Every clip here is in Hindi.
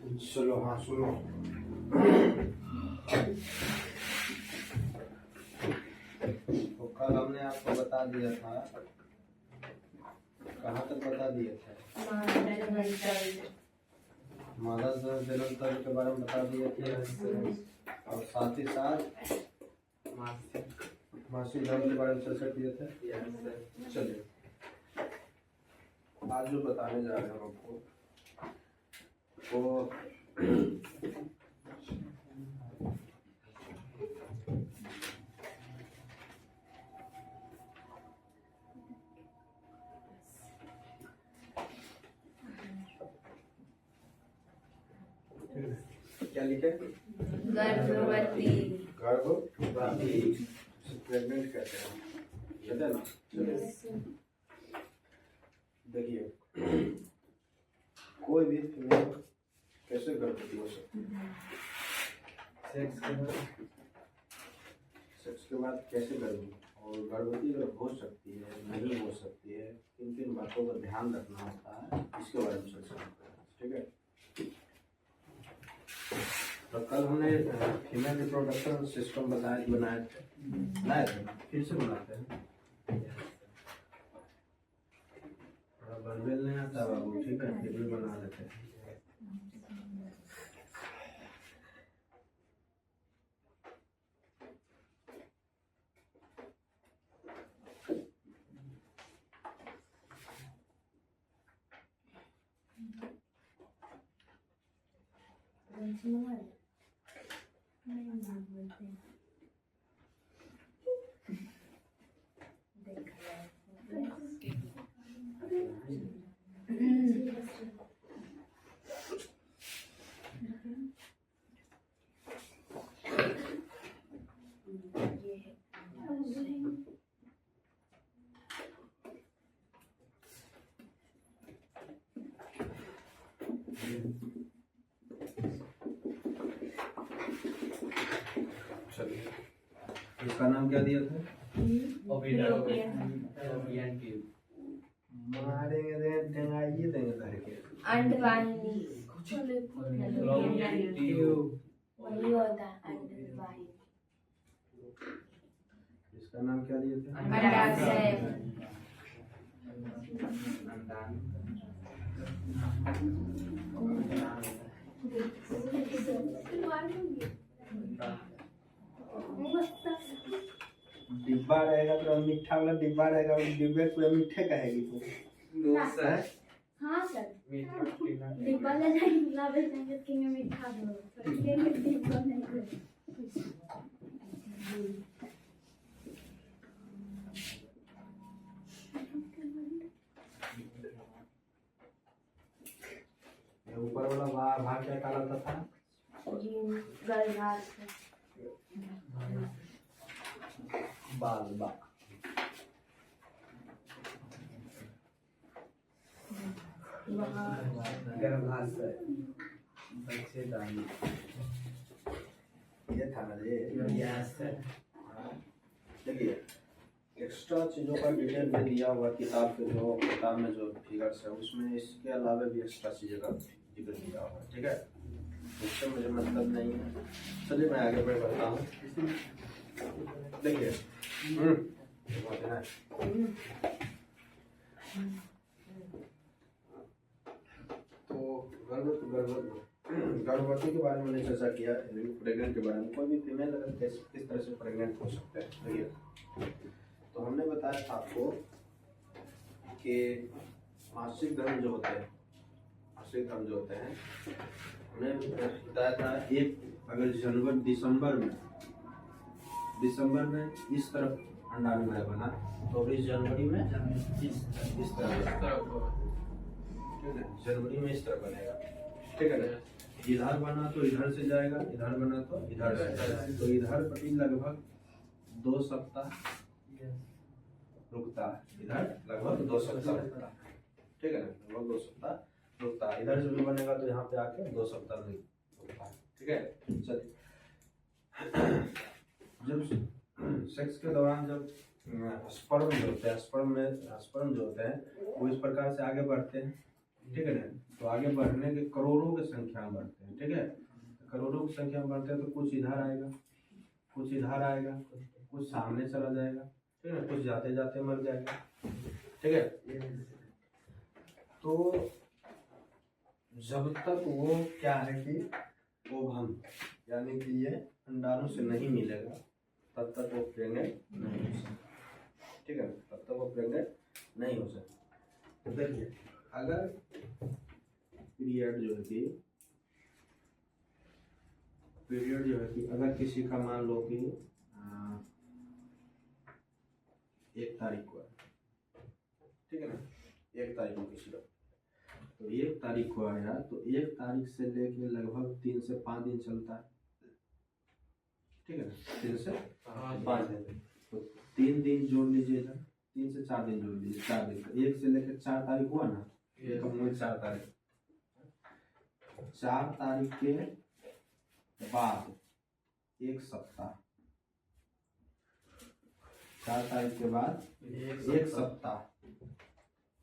चलो हाँ सुनो। तो कल हमने आपको बता दिया था, कहाँ तक बता दिए थे? मादा जलंतर के बारे में बता दिए थे, और साथ ही साथ मासिक धर्म के बारे में चर्चा किए थे। चलिए आज जो बताने जा रहे हैं हम आपको वो क्या लिखे? गर्भवती। गर्भवती प्रेग्नेंट कहते हैं, कहते हैं ना। चलिए देखिए, कोई भी फीमेल कैसे गर्भवती हो सकती है? सेक्स के बाद कैसे गर्भवती, और गर्भवती अगर हो सकती है नहीं हो सकती है, किन किन बातों का ध्यान रखना होता है, इसके बारे में चर्चा करते हैं। ठीक है, तो कल हमने फीमेल रिप्रोडक्शन सिस्टम बनाए थे, फिर से बनाते हैं। थोड़ा बनवेल नहीं आता बाबू, ठीक है, फिर भी बना लेते हैं। चलिए, इसका नाम क्या दिया था? मारेंगे टंगाइए देंगे करके। अंडवाहिनी वही होता है, अंडवाहिनी। इसका नाम क्या दिए थे? अंडाशय। डिब्बा रहेगा तो मीठा वाला डिब्बा रहेगा, उस डिब्बे पूरे मीठे कहेगी तो। हाँ सर, डिब्बा ले जाएंगे, ला बेचेंगे, किंग मीठा दो, डिब्बा नहीं दो। ऊपर वाला भाग क्या कहलाता था? बाल बा। गर्भाशय, बच्चेदानी, ये था ना ये। देखिए, एक्स्ट्रा चीज़ों का डिटेल में दिया हुआ किताब में जो फिगर्स है उसमें इसके अलावा भी एक्स्ट्रा चीज़ों का जिक्र दिया हुआ है। ठीक है, इससे मुझे मतलब नहीं है। चलिए मैं आगे बढ़ता हूँ। देखिए, तो गर्भवती के बारे में हमने चर्चा किया, प्रेग्नेंट के बारे में। कोई भी फीमेल अगर किस तरह से प्रेग्नेंट हो सकते हैं, देखिए, तो हमने बताया था आपको कि मासिक धर्म जो होते हैं, हमने बताया था, एक अगर दिसंबर में इस तरफ अंडाणु बना, तो इस जनवरी में इस तरफ, ठीक है, जनवरी में इस तरफ बनेगा। ठीक है ना, इधर बना तो इधर से जाएगा, इधर बना तो इधर से जाएगा। तो इधर पति लगभग 2 सप्ताह रुकता है, इधर लगभग 2 सप्ताह रुकता है। ठीक है ना, लगभग 2 सप्ताह रुकता है। इधर से भी बनेगा तो यहाँ पे आके 2 सप्ताह नहीं रुकता है। ठीक है, चलिए, जब सेक्स के दौरान जब स्पर्म जो होते हैं वो इस प्रकार से आगे बढ़ते हैं, ठीक है ना। तो आगे बढ़ने के करोड़ों की संख्या में बढ़ते हैं, ठीक है। करोड़ों की संख्या में बढ़ते हैं तो कुछ इधर आएगा, कुछ इधर आएगा, कुछ सामने चला जाएगा, ठीक है ना, कुछ जाते जाते मर जाएगा, ठीक है। तो जब तक वो क्या है कि ओवम यानी कि ये अंडाणु से नहीं मिलेगा तब तक वो प्रेग्नेंट नहीं हो सकता, ठीक है, तब तक वो प्रेग्नेंट नहीं हो सकता। तो देखिए अगर पीरियड जो है कि अगर किसी का मान लो कि 1 तारीख को है, ठीक है ना, 1 तारीख को किसी का, तो 1 तारीख को आया तो 1 तारीख से लेके लगभग 3 से 5 दिन चलता है, ठीक है ना, 3 से 5 दिन, तो 3 दिन जोड़ लीजिए इधर, 3 से 4 दिन जोड़ लीजिए, 4 दिन का 1 से लेकर 4 तारीख हुआ ना, 4 तारीख, 4 तारीख के बाद 1 सप्ताह, 4 तारीख के बाद 1 सप्ताह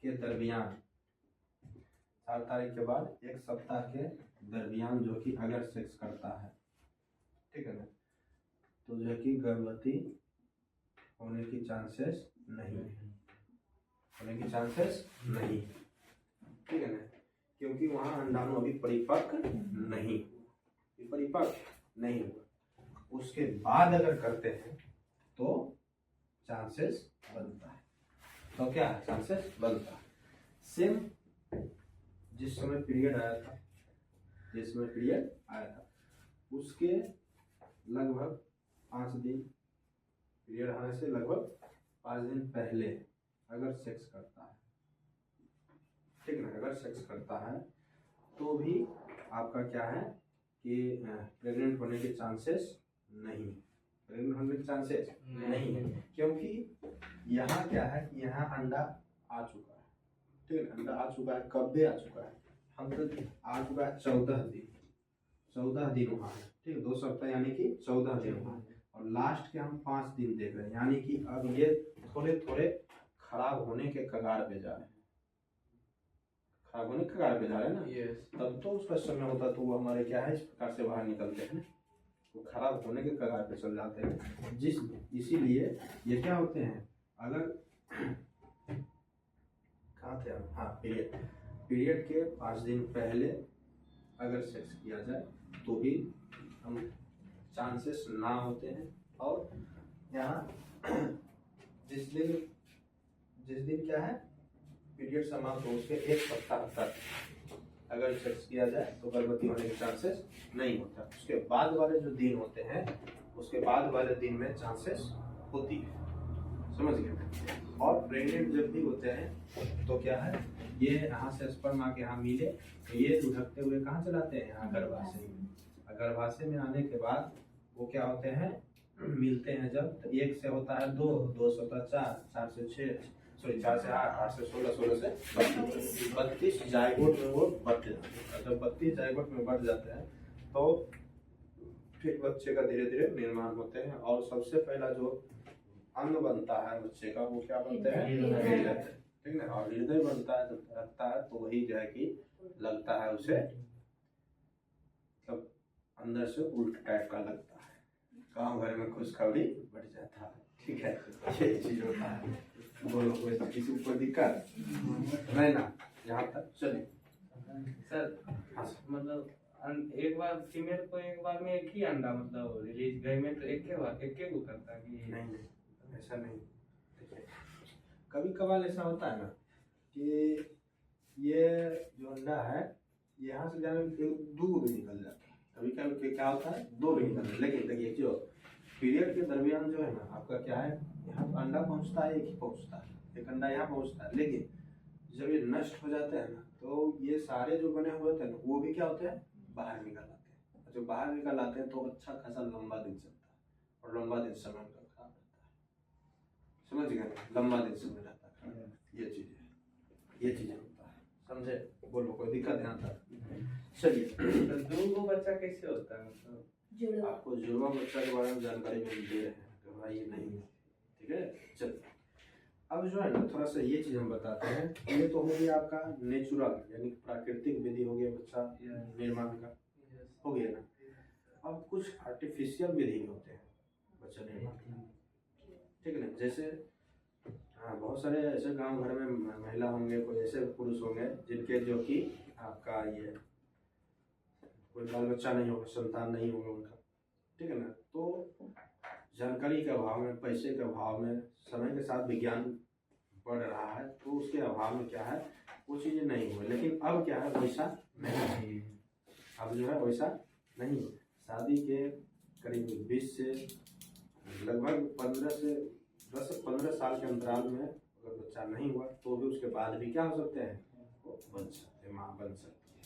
के दरमियान, 4 तारीख के बाद 1 सप्ताह के दरमियान जो कि अगर सेक्स करता है, ठीक है ना, तो जो है कि गर्भवती होने की चांसेस नहीं, होने की चांसेस नहीं, ठीक है ना, क्योंकि वहाँ अंडाणु अभी परिपक्व नहीं हुआ। उसके बाद अगर करते हैं तो चांसेस बनता है, तो क्या है चांसेस बनता है। सेम जिस समय पीरियड आया था उसके लगभग 5 दिन, पीरियड आने से लगभग 5 दिन पहले अगर सेक्स करता है, ठीक है ना, अगर सेक्स करता है तो भी आपका क्या है कि प्रेग्नेंट होने के चांसेस नहीं, क्योंकि यहाँ क्या है कि यहाँ अंडा आ चुका है, ठीक है, अंडा आ चुका है, कब भी आ चुका है, हम तो आ चुका है 14 दिन वहाँ है, ठीक है, 2 सप्ताह यानी कि 14 दिन वहाँ है, और लास्ट के हम 5 दिन देख रहे हैं, यानी कि अब ये थोड़े थोड़े खराब होने के कगार पे जा रहे हैं, ना, तब तो उसका समय होता तो वो हमारे क्या है इस प्रकार से बाहर निकलते हैं, वो खराब होने के कगार पे चल जाते हैं, इसीलिए ये क्या होते हैं, अगर कहाँ थे हम, हाँ, पीरियड के 5 दिन पहले अगर सेक्स किया जाए तो भी हम चांसेस ना होते हैं, और यहाँ जिस दिन क्या है पीरियड समाप्त हो उसके 1 सप्ताह तक अगर सेक्स किया जाए तो गर्भवती होने के चांसेस नहीं होता। उसके बाद वाले जो दिन होते हैं उसके बाद वाले दिन में चांसेस होती है, समझ गए। और प्रेग्नेंट जब भी होते हैं तो क्या है, ये यहाँ से स्पर्म आके यहाँ मिले तो ये लुढ़कते हुए कहाँ चलाते हैं, यहाँ गर्भाशय में, गर्भाशय में आने के बाद वो क्या होते हैं, मिलते हैं जब, तो 1 से होता है 2, 2 से होता है 4, 4 से 6, सॉरी 4 से 8, 8 से 16, 16 से 32 जाइगोट में वो बढ़ जाते हैं। जब 32 जाइगोट में बढ़ जाते हैं तो फिर बच्चे का धीरे धीरे निर्माण होते हैं, और सबसे पहला जो अंग बनता है बच्चे का वो क्या बनते हैं, हृदय, ठीक है, और हृदय बनता है जब रखता है तो वही जो है कि लगता है उसे, तब अंदर से उल्ट टाइप का लगता है, गाँव घर में खुशखबरी बढ़ जाता है, ठीक है, ये चीज होता है। बोलो किसी को दिक्कत नहीं ना, यहाँ तक चलिए सर। हाँ मतलब एक बार फीमेल को एक बार में एक ही अंडा मतलब रिलीज गवर्नमेंट एक को करता है कि नहीं, ऐसा नहीं। देखिए कभी कभार ऐसा होता है ना कि ये जो अंडा है यहाँ से जाने में 2 भी निकल जाता है, कभी कभी क्या होता है 2 भी निकल, लेकिन देखिए जो पीरियड के दरमियान जो है ना आपका क्या है, यहाँ अंडा पहुँचता है, एक ही पहुँचता है, एक अंडा यहाँ पहुँचता है, लेकिन जब ये नष्ट हो जाते हैं ना तो ये सारे जो बने हुए थे ना वो भी क्या होते हैं, बाहर निकल आते हैं। जब बाहर निकल आते हैं तो अच्छा खासा लंबा दिन चलता है, और लंबा दिन समय उनका खराब रहता है, समझ गए, लंबा दिन समय रहता है, ये चीजें होता है, समझे। बोलो कोई दिक्कत यहाँ तक। चलिए तो 2 बच्चा कैसे होता है, मतलब आपको जुड़वा बच्चा के बारे में जानकारी मिल दे रहे हैं, घबराइए नहीं, ठीक है। चलिए अब जो है ना थोड़ा सा ये चीज हम बताते हैं। ये तो हो गया आपका नेचुरल यानी प्राकृतिक विधि हो गया बच्चा निर्माण का, हो गया ना। अब कुछ आर्टिफिशियल विधि होते हैं बच्चा निर्माण का, ठीक है ना। जैसे हाँ बहुत सारे ऐसे गांव घर में महिला होंगे, कोई ऐसे पुरुष होंगे जिनके जो कि आपका ये कोई बाल बच्चा नहीं होगा, संतान नहीं होगा उनका, ठीक है ना। तो जानकारी के अभाव में, पैसे के अभाव में, समय के साथ विज्ञान बढ़ रहा है तो उसके अभाव में क्या है वो चीज़ें नहीं हुई। लेकिन अब क्या है वैसा नहीं है, अब जो है वैसा नहीं है। शादी के करीब 20 से लगभग 15 से 10 से 15 साल के अंतराल में अगर बच्चा नहीं हुआ तो भी उसके बाद भी क्या हो सकते हैं, वो बन सकते हैं, माँ बन सकती है,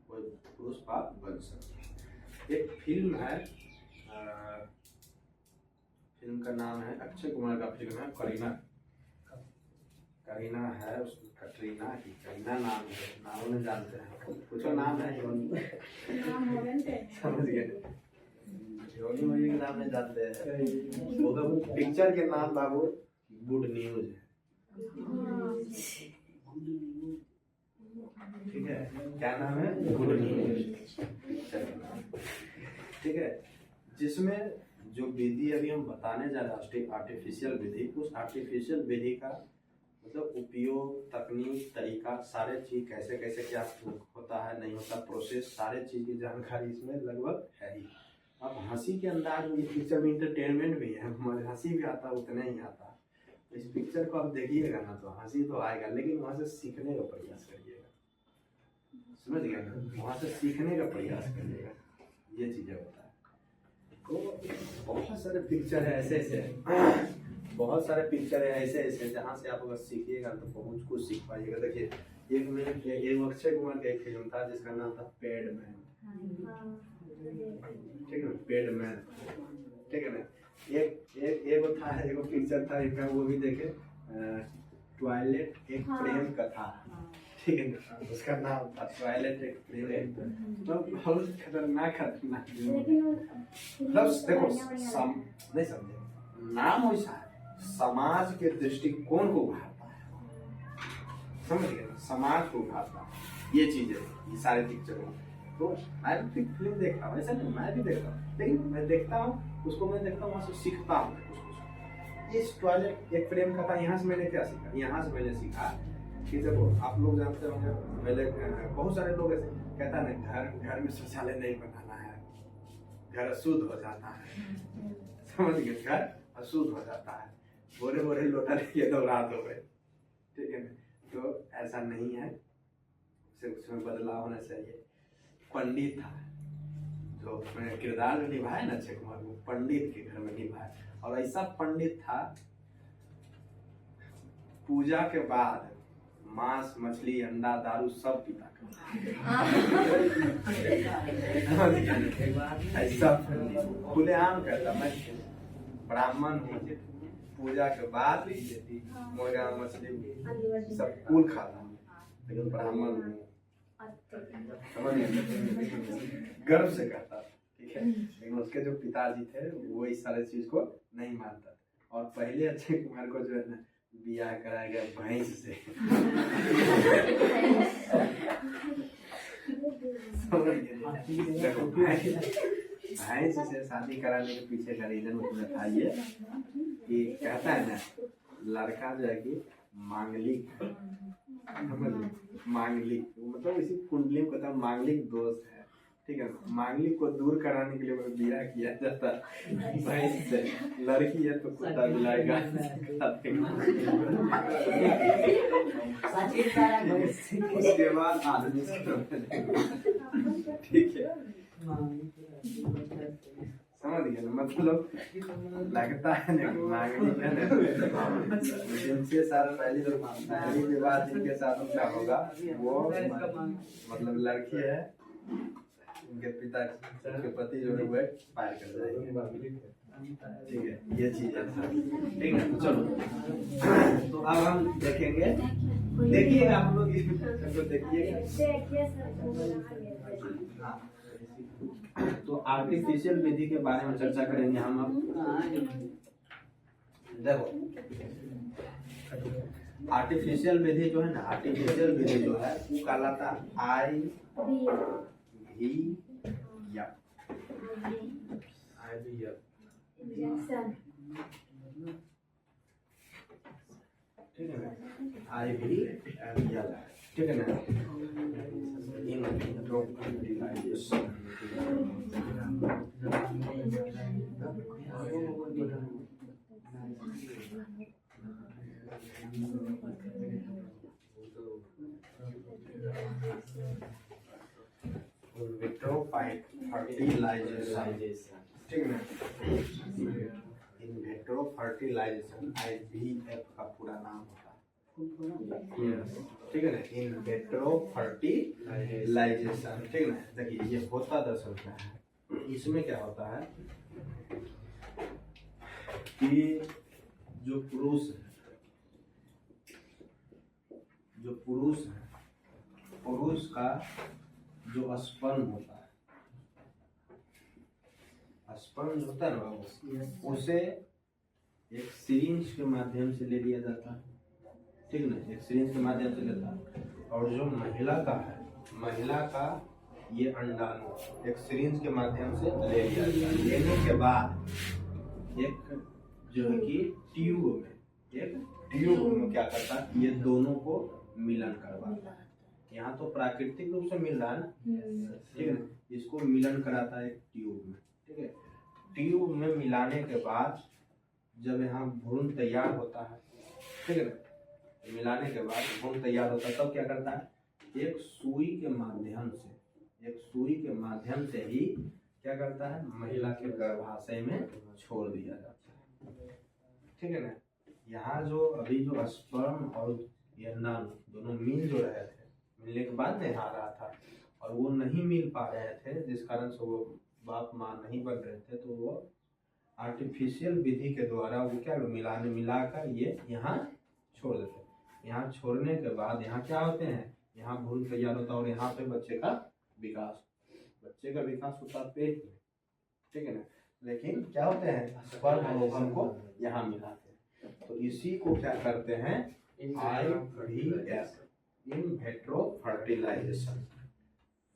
कोई पुरुष बाप बन सकते हैं। एक फिल्म है, फिल्म का नाम है, अक्षय कुमार का फिल्म है करीना, करीना है उसमें, कटरीना की करीना नाम है, नाम में जानते हैं कुछ नाम है समझ गए, योगी मोगी के नाम में जानते हैं। वो पिक्चर के नाम बाबू गुड न्यूज है, ठीक है, क्या नाम है, गुड न्यूज, ठीक है। जिसमें जो विधि अभी हम बताने जा रहे हैं आर्टिफिशियल विधि, उस आर्टिफिशियल विधि का मतलब उपयोग, तकनीक, तरीका, सारे चीज कैसे कैसे क्या होता है नहीं होता, प्रोसेस, सारे चीज की जानकारी इसमें लगभग है ही। अब हंसी के अंदाज में इस पिक्चर में इंटरटेनमेंट भी है, हंसी भी आता है उतना ही आता है। इस पिक्चर को आप देखिएगा ना तो हंसी तो आएगा, लेकिन वहाँ से सीखने का प्रयास करिएगा, समझ गया ना, वहाँ से सीखने का प्रयास करिएगा, ये चीजें होता है। तो बहुत सारे पिक्चर है ऐसे ऐसे, बहुत सारे पिक्चर है ऐसे ऐसे जहाँ से आप अगर सीखिएगा तो बहुत कुछ सीख पाइएगा। देखिए एक अक्षय कुमार का एक फिल्म था जिसका नाम था पैडमैन, ठीक है, पैडमैन, ठीक है ना। एक था, एक पिक्चर था इनका, वो भी देखे, टॉयलेट एक प्रेम कथा, ठीक है ना, उसका नाम था टॉयलेट एक प्रेम, तो बहुत खतरनाक मतलब देखो नहीं समझे, नाम वैसा है, समाज के दृष्टिकोण को उभारता है, समझ गए, समाज को उभारता है, ये चीजें ये सारे पिक्चरों। तो मैं भी फिल्म देखता हूँ, ऐसा नहीं मैं भी देखता हूँ, लेकिन मैं देखता हूँ उसको, मैं देखता हूँ वहाँ से सीखता हूँ कुछ। इस टॉयलेट एक प्रेम कथा यहाँ से मैंने क्या सीखा, यहाँ से मैंने सीखा कि देखो आप लोग जानते होंगे, पहले बहुत सारे लोग ऐसे कहता है घर में शौचालय नहीं बनाना है, घर अशुद्ध हो जाता है, समझ गए, घर अशुद्ध हो जाता है, बोरे बोरे लोटा लेके दौड़ा दो, ठीक है ना। तो ऐसा नहीं है, उसमें बदलाव होना चाहिए। पंडित था जो उसमें किरदार निभाया ना अक्षय कुमार, वो पंडित के घर में निभाया, और ऐसा पंडित था पूजा के बाद मांस, मछली, अंडा, दारू सब पीता ऐसा खुलेआम करता, मैं ब्राह्मण हूँ, पूजा के बाद मुर्गा मछली सब कुल खाता, लेकिन ब्राह्मण हूँ, समझ गर्व से करता, ठीक है। लेकिन उसके जो पिताजी थे वो इस सारे चीज को नहीं मानता, और पहले अक्षय कुमार को जो है ना बियाह कराया गया भैंस से, भैंस से शादी कराने के पीछे का रीजन उसमें था ये कि कहता है ना लड़का जो है कि मांगलिक, मांगलिक मतलब इसी कुंडली में कहता मांगलिक दोष है, ठीक है। मांगलिक को दूर कराने के लिए बियाह किया जाता भैंस से, लड़की है तो कुत्ता बिलाएगा, उसके बाद आदमी, ठीक है, समझ गए ना, मतलब लगता है ना मांगलिक है ना, जिनसे सारा पहली विवाह जिनके साथ उनका होगा वो मतलब लड़की है, उनके पिता के पति जो है वो पार कर जाएंगे, ठीक है, ये चीज है, ठीक है। चलो तो अब हम देखेंगे, देखिएगा आप लोग इसको देखिएगा। तो आर्टिफिशियल विधि के बारे में चर्चा करेंगे हम अब। देखो आर्टिफिशियल विधि जो है ना, आर्टिफिशियल विधि जो है वो कहलाता IVF। इंजेक्शन। ठीक है ना, IVF, ठीक है ना। In vitro fertilisation, vitro fertilisation, ठीक है ना। इन विट्रो फर्टिलाइजेशन IVF का पूरा नाम होता है, ठीक है ना। इन विट्रो फर्टिलाइजेशन, ठीक है ना। देखिए ये होता दरअसल क्या है, इसमें क्या होता है कि जो पुरुष है, पुरुष का जो स्पर्म होता है, स्पर्म होता है ना, उसे एक सिरिंज के माध्यम से ले लिया जाता है, ठीक है ना। एक सिरिंज के माध्यम से लेता है। और जो महिला का है, महिला का ये अंडाणु एक सिरिंज के माध्यम से ले लिया जाता है। लेने के बाद एक जो है कि ट्यूब में क्या करता है, ये दोनों को मिलन करवाता है। यहाँ तो प्राकृतिक रूप से मिल रहा है ना, ठीक है ना। इसको मिलन कराता है एक ट्यूब में, ठीक है। ट्यूब में मिलाने के बाद जब यहाँ भ्रूण तैयार होता है, ठीक है ना, मिलाने के बाद भ्रूण तैयार होता है, तब क्या करता है, एक सुई के माध्यम से ही क्या करता है, महिला के गर्भाशय में छोड़ दिया जाता है, ठीक है ना। यहाँ जो अभी जो स्पर्म और ये अंडाणु दोनों मिल जो रहे थे, मिलने के बाद नहीं आ रहा था और वो नहीं मिल पा रहे थे, जिस कारण से वो बाप माँ नहीं बन रहे थे, तो वो आर्टिफिशियल विधि के द्वारा वो क्या मिलाकर ये यहाँ छोड़ देते। यहाँ छोड़ने के बाद यहाँ क्या होते हैं, यहाँ भ्रूण तैयार होता है और यहाँ पे बच्चे का विकास होता है पेट में, ठीक है ना। लेकिन क्या होते हैं, स्पर्म और ओवम को यहाँ मिलाते हैं, तो इसी को क्या करते हैं, IVF, इन विट्रो फर्टिलाइजेशन,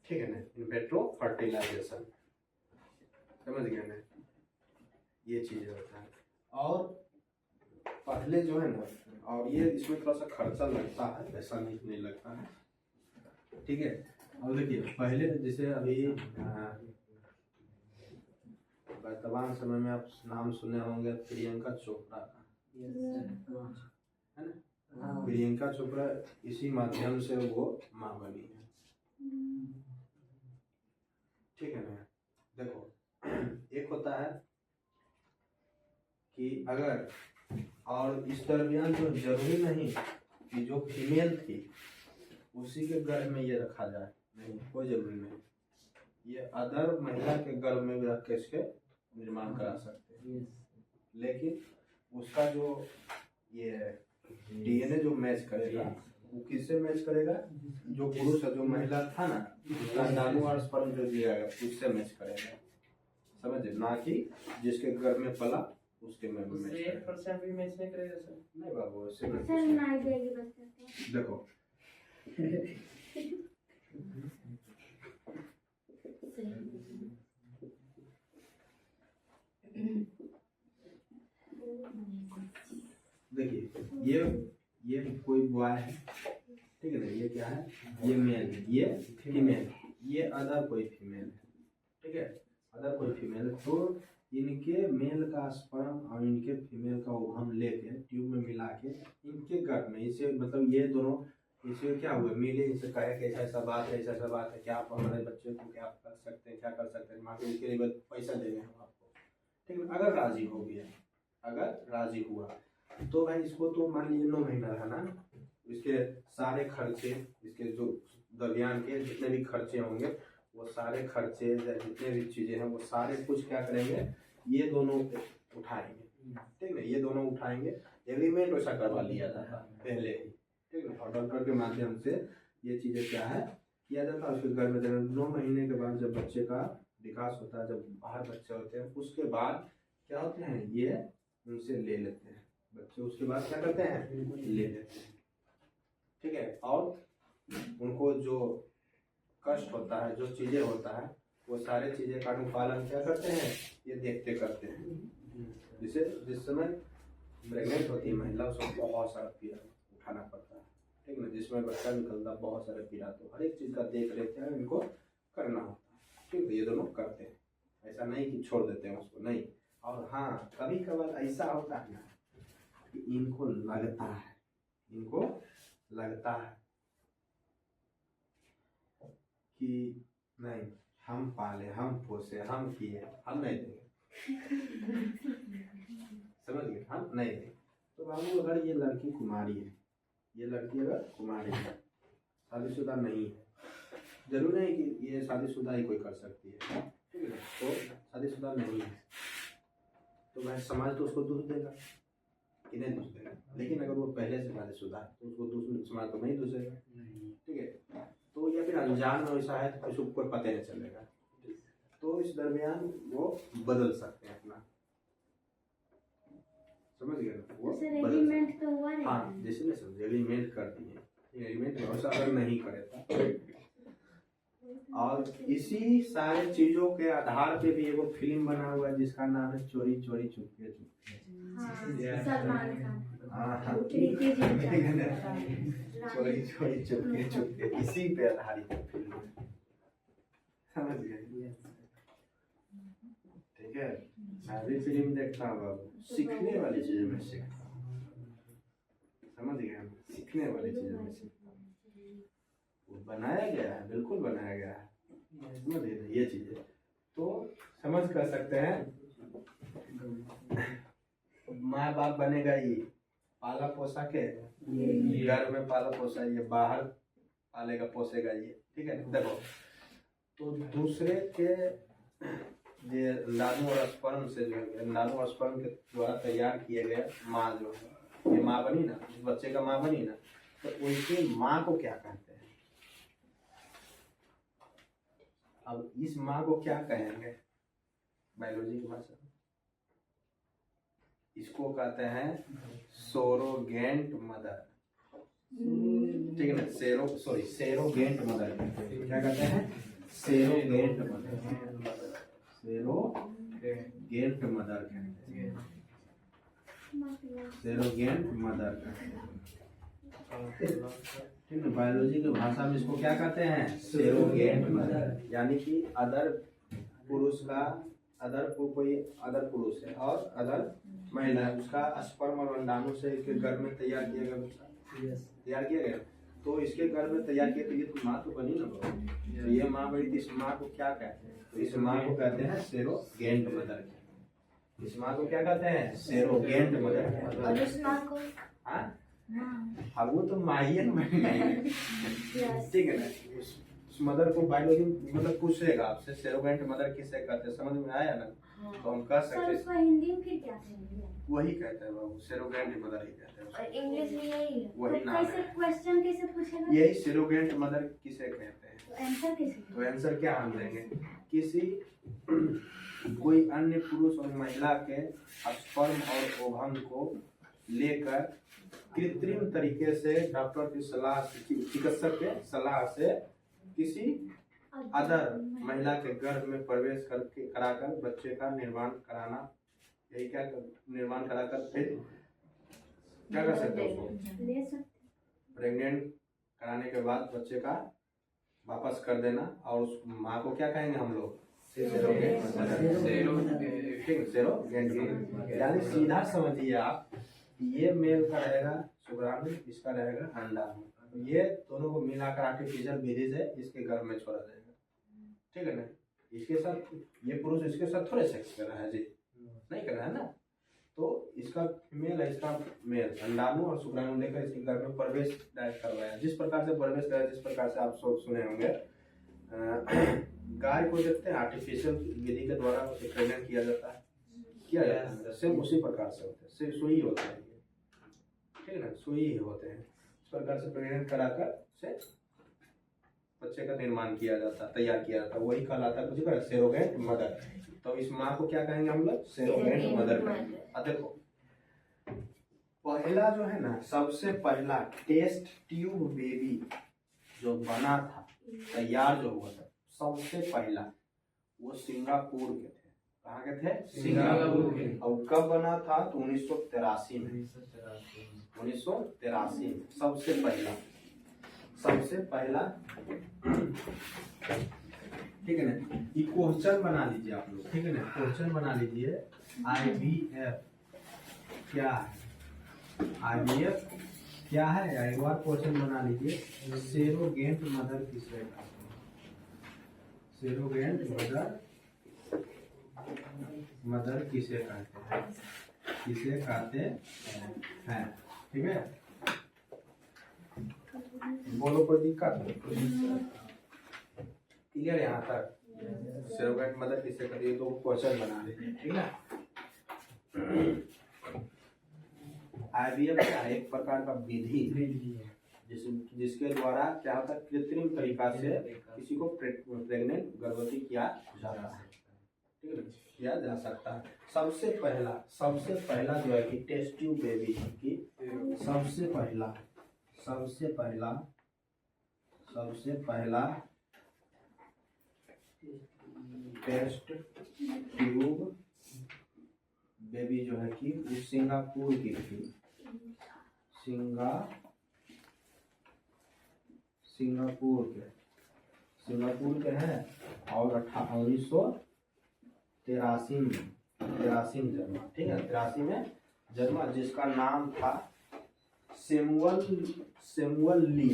ठीक है ना। इन विट्रो फर्टिलाइजेशन, समझ गए ना, ये चीज होता है। और पहले जो है ना, और ये इसमें थोड़ा सा खर्चा लगता है, ऐसा नहीं लगता है, ठीक है। और देखिए पहले जैसे अभी वर्तमान समय में आप नाम सुने होंगे प्रियंका चोपड़ा का, है ना। प्रियंका चोपड़ा इसी माध्यम से वो माँ बनी है, ठीक है ना। देखो एक होता है कि अगर, और इस दरमियान जो जरूरी नहीं कि जो फीमेल थी उसी के गर्भ में ये रखा जाए, नहीं, कोई जरूरी नहीं। ये अदर महिला के गर्भ में भी रख के इसके निर्माण करा सकते हैं, लेकिन उसका जो ये DNA जो मैच करेगा वो किससे मैच करेगा, जो पुरुष है, जो महिला था ना, उसका अंडाणु और स्पर्म जो दिया गया उससे मैच करेगा, समझे ना, कि जिसके गर्भ में पला उसके में भी मैच 1% भी मैच नहीं करेगा सर। नहीं बाबू, उससे देखो देखिए ये कोई बॉय है, ठीक है ना, ये क्या है, ये मेल है, ये फीमेल, ये अदर कोई फीमेल है, ठीक है, अदर कोई फीमेल। तो इनके मेल का स्पर्म और इनके फीमेल का ओवम लेके ट्यूब में मिला के इनके गर्भ में, इसे मतलब ये दोनों इसे क्या हुआ, मिले, इनसे कहे कि ऐसा बात है, ऐसा बात है, क्या आप हमारे बच्चे को क्या कर सकते हैं, क्या कर सकते हैं, माँ के उसके लिए पैसा देंगे हम आपको, ठीक है। अगर राजी हो गया, अगर राजी हुआ तो भाई इसको तो मान लीजिए 9 महीना रहना, इसके सारे खर्चे, इसके जो दरमियान के जितने भी खर्चे होंगे वो सारे खर्चे, जितने भी चीज़ें हैं वो सारे कुछ क्या करेंगे, ये दोनों उठाएंगे, ठीक है, ये दोनों उठाएंगे। एग्रीमेंट वैसा करवा लिया जाता पहले ही, ठीक है, और डॉक्टर के माध्यम से ये चीज़ें क्या है किया जाता है। उसके गर्भ में 9 महीने के बाद जब बच्चे का विकास होता है, जब बाहर बच्चे होते हैं, उसके बाद क्या होते हैं, ये उनसे ले लेते हैं, बच्चे उसके बाद क्या करते हैं, ले लेते हैं। ठीक है, और उनको जो कष्ट होता है, जो चीज़ें होता है, वो सारे चीज़ें का अनुपालन क्या करते हैं, ये देखते करते हैं। जिसे जिस समय प्रेग्नेंट होती है महिला, उसको बहुत सारा पीड़ा उठाना पड़ता है। ठीक है ना, जिसमें बच्चा निकलता बहुत सारे पीड़ा, तो हर एक चीज़ का देख रेख है इनको करना होता है। ठीक है, ये दोनों करते हैं, ऐसा नहीं कि छोड़ देते हैं उसको, नहीं। और हाँ, कभी कभार ऐसा होता है ना कि इनको लगता है कि नहीं, हम पाले, हम पोसे, हम किए, हम नहीं देंगे। समझ गए, हम नहीं देंगे। तो बाबू अगर ये लड़की कुमारी है, ये लड़की अगर कुमारी है, शादीशुदा नहीं है, जरूर नहीं कि ये शादीशुदा ही कोई कर सकती है, ठीक है ना, तो शादीशुदा नहीं है तो भाई समाज तो उसको दोष देगा कि नहीं दोष देगा। लेकिन अगर वो पहले से शादीशुदा है तो उसको दोष समाज तो नहीं दोषेगा, ठीक है। तो या फिर अनजान में ऐसा है तो किसी को पता नहीं चलेगा, तो इस दरमियान वो बदल सकते हैं अपना, समझ गए ना, वो एग्रीमेंट तो हुआ है। हाँ, जैसे ना समझ एग्रीमेंट कर दिए, एग्रीमेंट ऐसा अगर नहीं करे था। और इसी सारे चीजों के आधार पे भी एगो फिल्म बना हुआ है जिसका नाम है चोरी चोरी चुपके चुपके। सलमान खान, हाँ, प्रीति जिंटा, चोरी चोरी चुपके चुपके, इसी पे आधारित फिल्म है, समझ गए। ठीक है, मैं भी फिल्म देखता हूँ बाबू, सीखने वाली चीजें मैं सीखता हूँ, समझ गए, सीखने वाली चीजें मैं सीखता हूँ। वो बनाया गया है, बिल्कुल बनाया गया है, समझ गए ये चीजें, तो समझ कर सकते हैं। माँ बाप बनेगा ये, पाला पोसा के घर में पाला पोसा, ये बाहर पालेगा पोसेगा ये, ठीक है। देखो, तो दूसरे के ये अंडाणु और स्पर्म से, जो अंडाणु और स्पर्म के द्वारा तैयार किए गए माँ, जो ये माँ बनी ना, उस बच्चे का माँ बनी ना, तो उनकी माँ को क्या कहते हैं? अब इस माँ को क्या कहेंगे बायोलॉजी की भाषा में? इसको कहते हैं सोरोगेंट मदर, ठीक है ना, सेरोगेंट मदर, क्या कहते हैं? सेरोगेंट मदर, सेरोगेंट मदर कहते हैं, सेरोगेंट मदर कहते हैं, ठीक है। बायोलॉजी की भाषा में इसको क्या कहते हैं? सेरोगेंट मदर, यानी कि अदर पुरुष का, कोई अदर पुरुष है और अदर महिला है, उसका स्पर्म और अंडाणु से इसके गर्भ में तैयार किया गया बच्चा, तैयार किया गया, तो इसके गर्भ में तैयार किया, तो ये तो माँ तो बनी ना बाबू, तो ये माँ बनी, तो इस माँ को क्या कहते हैं? तो इस माँ को कहते हैं सेरोगेंट मदर। इस माँ को क्या कहते हैं? सेरोगेंट मदर। और उस माँ को, हाँ, अब वो तो माँ ही है ना, ठीक है ना। उस मदर को बायोलॉजी मतलब पूछेगा आपसे सेरोगेंट मदर किसे कहते हैं, समझ में आया ना? तो हम कह सकते हैं, उसको हिंदी में फिर क्या कहेंगे? वही कहते हैं बाबू, सेरोगेंट मदर ही कहते हैं। और इंग्लिश में यही है, वही तो नाम कैसे है। क्वेश्चन कैसे पूछेगा? यही सेरोगेंट मदर किसे कहते हैं, तो आंसर कैसे? तो आंसर क्या हम देंगे? किसी कोई अन्य पुरुष और महिला के स्पर्म और ओवम को लेकर कृत्रिम तरीके से डॉक्टर की सलाह, चिकित्सक के सलाह से किसी अदर महिला के गर्भ में प्रवेश करके कराकर बच्चे का निर्माण कराना, यही क्या निर्माण कराकर फिर क्या कर सकते हैं? उसको ले सकते, प्रेग्नेंट कराने के बाद बच्चे का वापस कर देना, और उस माँ को क्या कहेंगे हम लोग? सेरोगेंट मदर। यानी सीधा समझिए आप, ये मेल का रहेगा शुक्राणु, इसका रहेगा अंडाणु, ये दोनों को मिलाकर आर्टिफिशियल विधि से इसके गर्भ में छोड़ा जाएगा, ठीक है ना। इसके साथ ये पुरुष इसके साथ थोड़े सेक्स कर रहा है जी, नहीं कर रहा है ना। तो इसका फीमेल है, इसका मेल, अंडाणु और शुक्राणु लेकर इसके गर्भ में प्रवेश डायरेक्ट करवाया। जिस प्रकार से प्रवेश कराया, जिस प्रकार से आप सब सुने होंगे, गाय को देखते हैं आर्टिफिशियल विधि के द्वारा उसे प्रेग्नेंट किया जाता है, सेम उसी प्रकार से होते हैं, सिर्फ सुई होता है, ठीक है ना, सुई ही होते हैं। इस प्रकार से प्रेग्नेंट कराकर से बच्चे का निर्माण किया जाता, तैयार किया जाता, वही कहलाता है कुछ सेरोगेंट मदर। तो इस माँ को क्या कहेंगे हम लोग? सेरोगेंट मदर कहेंगे। अब देखो, पहला जो है ना, सबसे पहला टेस्ट ट्यूब बेबी जो बना था, तैयार जो हुआ था, सबसे पहला वो सिंगापुर के थे। कहाँ के थे? सिंगापुर के। और कब बना था? तो 1983 में। 1983 में सबसे पहला ठीक है ना। ये क्वेश्चन बना लीजिए आप लोग, ठीक है ना। क्वेश्चन बना लीजिए, IVF क्या है? IVF क्या है? एक बार क्वेश्चन बना लीजिए। सेरोगेट मदर किसे कहते हैं? सेरोगेट मदर किसे कहते हैं? किसे कहते हैं? ठीक है, बोलो कोई दिक्कत? क्लियर यहाँ तक? सेरोगेट मदर किसे कहते हैं? तो क्वेश्चन बना लीजिए, ठीक है। IVF एक प्रकार का विधि है जिसके द्वारा क्या होता है, कृत्रिम तरीका से किसी को प्रेग्नेंट गर्भवती किया जाता है, ठीक है, किया जा सकता है। सबसे पहला जो है कि टेस्ट ट्यूब बेबी की सबसे पहला टेस्ट ट्यूब बेबी जो है कि वो सिंगापुर की थी। सिंगापुर के हैं और 1983 में जन्मा, ठीक है, 83 में जन्मा, जिसका नाम था सैमुअल ली।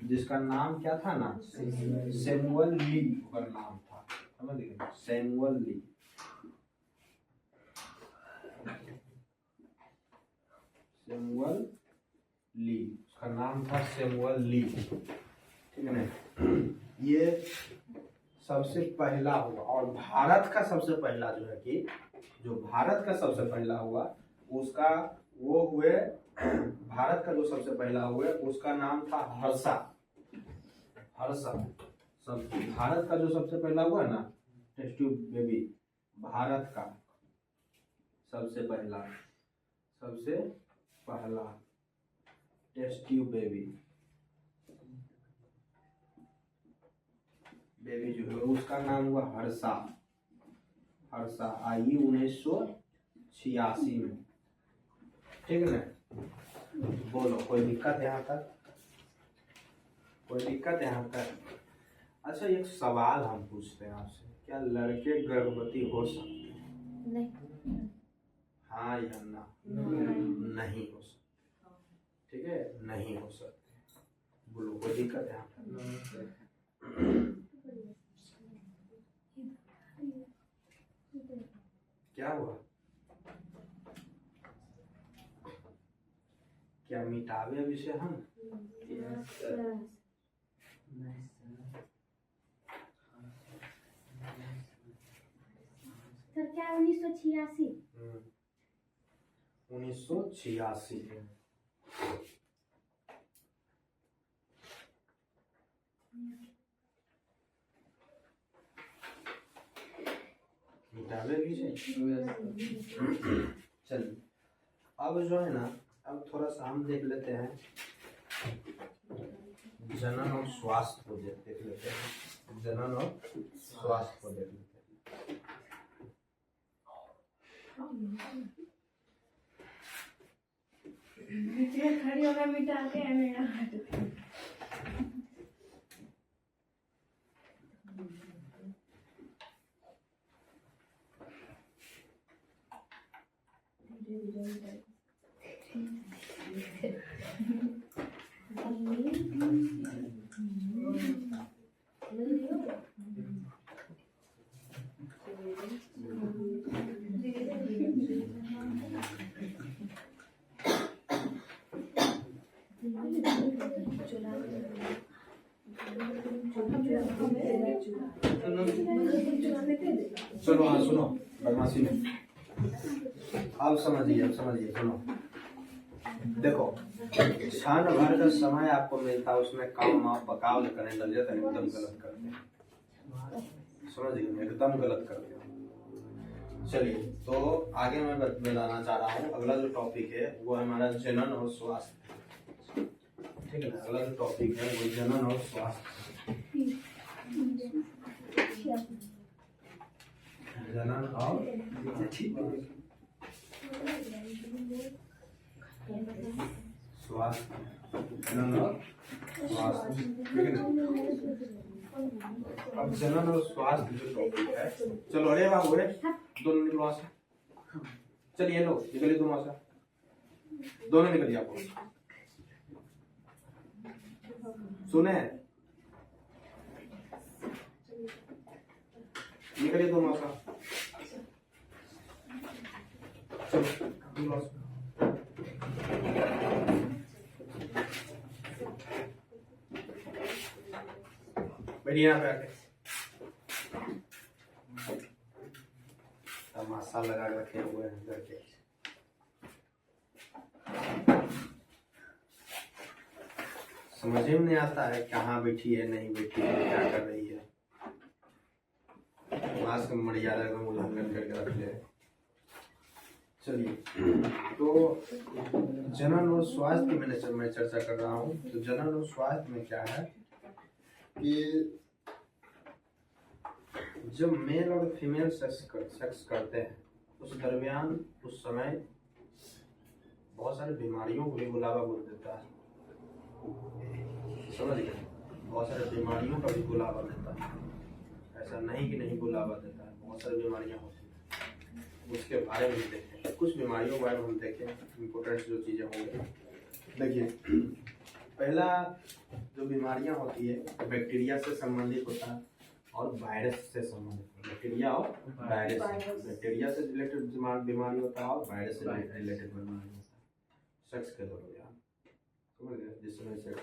जिसका नाम क्या था ना? सैमुअल ली का नाम था, समझ गए? सैमुअल ली। उसका नाम था सैमुअल ली, ठीक है ना। ये सबसे पहला हुआ। और भारत का सबसे पहला जो है कि जो भारत का सबसे पहला हुआ उसका वो हुए, भारत का जो सबसे पहला हुए उसका नाम था हर्षा। सब भारत का जो सबसे पहला हुआ ना टेस्ट ट्यूब बेबी, भारत का सबसे पहला टेस्ट ट्यूब बेबी जो है उसका नाम हुआ हर्षा। आई 1986 में, ठीक है ना। बोलो कोई दिक्कत यहाँ तक? अच्छा, एक सवाल हम पूछते हैं आपसे, क्या लड़के गर्भवती हो सकते हैं? नहीं। हाँ या ना? नहीं हो सकते, ठीक है, नहीं हो सकते। बोलो कोई दिक्कत है यहाँ पर? क्या हुआ? क्या मिटावे विषय हम? सर क्या 1986? 1986 मिटावे विषय। चलिए अब जो है ना, अब थोड़ा सा हम देख लेते हैं जनन और स्वास्थ्य को देख लेते हैं। जनन और स्वास्थ्य को देख लेते हैं। खड़ी होकर मिटा के मेरा चलो हाँ सुनो, बदमाशी में अब समझिए सुनो। देखो, क्षण भर का समय आपको मिलता है, उसमें काम आप बकाव करने लग जाते हैं, एकदम गलत करते हैं। समझिए, एकदम गलत करते हैं। चलिए, तो आगे मैं बताना चाह रहा हूँ, अगला जो टॉपिक है वो हमारा जनन और स्वास्थ्य। ठीक है ना, अगला जो टॉपिक है वो जनन और स्वास्थ्य। जनन और स्वास्थ्य, जनन और स्वास्थ्य। ठीक है ना। अब जनन और स्वास्थ्य जो टॉपिक है, चलो अरे बाबू रे, दोनों निकलो वहां से। चलिए लो, निकलिए तुम वहां से, दोनों निकलिए आप। सुने, निकलिए तुम वहां से, चलो निकलो। बैठिए यहाँ पे आके, तमाशा लगा रखे हुए हैं घर के। समझ में नहीं आता है कहाँ बैठी है, नहीं बैठी है, क्या कर रही है। मास्क मर्यादा का उल्लंघन करके रख ले। चलिए, तो जनन और स्वास्थ्य मैं चर्चा कर रहा हूँ। तो जनन और स्वास्थ्य में क्या है कि जब मेल और फीमेल सेक्स करते हैं उस दरमियान, उस समय बहुत सारी बीमारियों को भी बुलावा बोल देता है। समझ गए, बहुत सारी बीमारियों का भी बुलावा देता है। ऐसा नहीं कि नहीं बुलावा देता है, बहुत सारी बीमारियां होती हैं, उसके बारे में देखें। कुछ बीमारियों के बारे में हम देखें, इम्पोर्टेंट जो चीज़ें होंगी। देखिए, पहला जो बीमारियां होती है बैक्टीरिया से संबंधित होता है और वायरस से संबंधित। बैक्टीरिया और वायरस, बैक्टीरिया से रिलेटेड बीमारी होता है और वायरस से रिलेटेड बीमारी होता है। सेक्स के दौरान, समझ गए, जिस समय सेक्स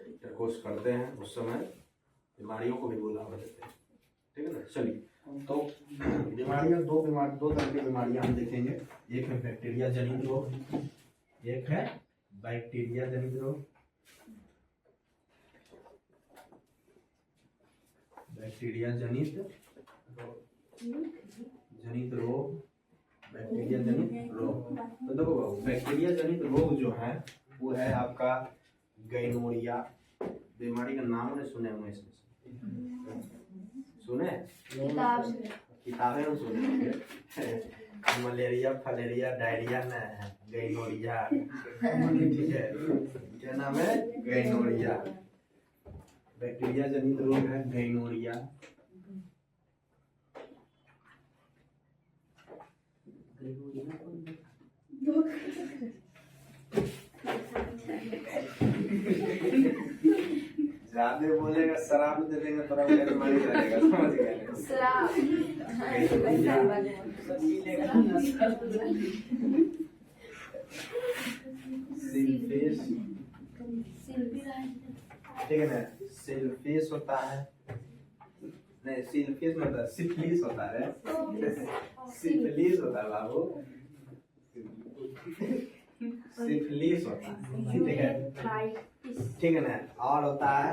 इंटरकोर्स करते हैं उस समय बीमारियों को भी बुलावा देते हैं। ठीक है ना। चलिए, तो बीमारियां दो तरह की बीमारियां हम देखेंगे। एक है बैक्टीरिया जनित रोग, एक है बैक्टीरिया जनित रोग। बैक्टीरिया जनित रोग, बैक्टीरिया जनित रोग। तो देखो, बैक्टीरिया जनित रोग जो है वो है आपका गैनोरिया। बीमारी का नाम नहीं सुने होंगे, इसमें सुने, किताबें में सुने होंगे। मलेरिया, फलेरिया, डायरिया न है, गैनोरिया। ठीक है, क्या नाम है? गैनोरिया। बैक्टीरिया जनित रोग है गैनोरिया। ज्यादा बोलेगा शराब दे देंगे तो बीमारी रहेगा, समझ गए? ठीक है ना, सिल्फिस होता है, नहीं सिल्फिस मतलब सिफिलिस होता है, सिफिलिस होता है बाबू, सिफिलिस होता है। ठीक है, ठीक है ना। और होता है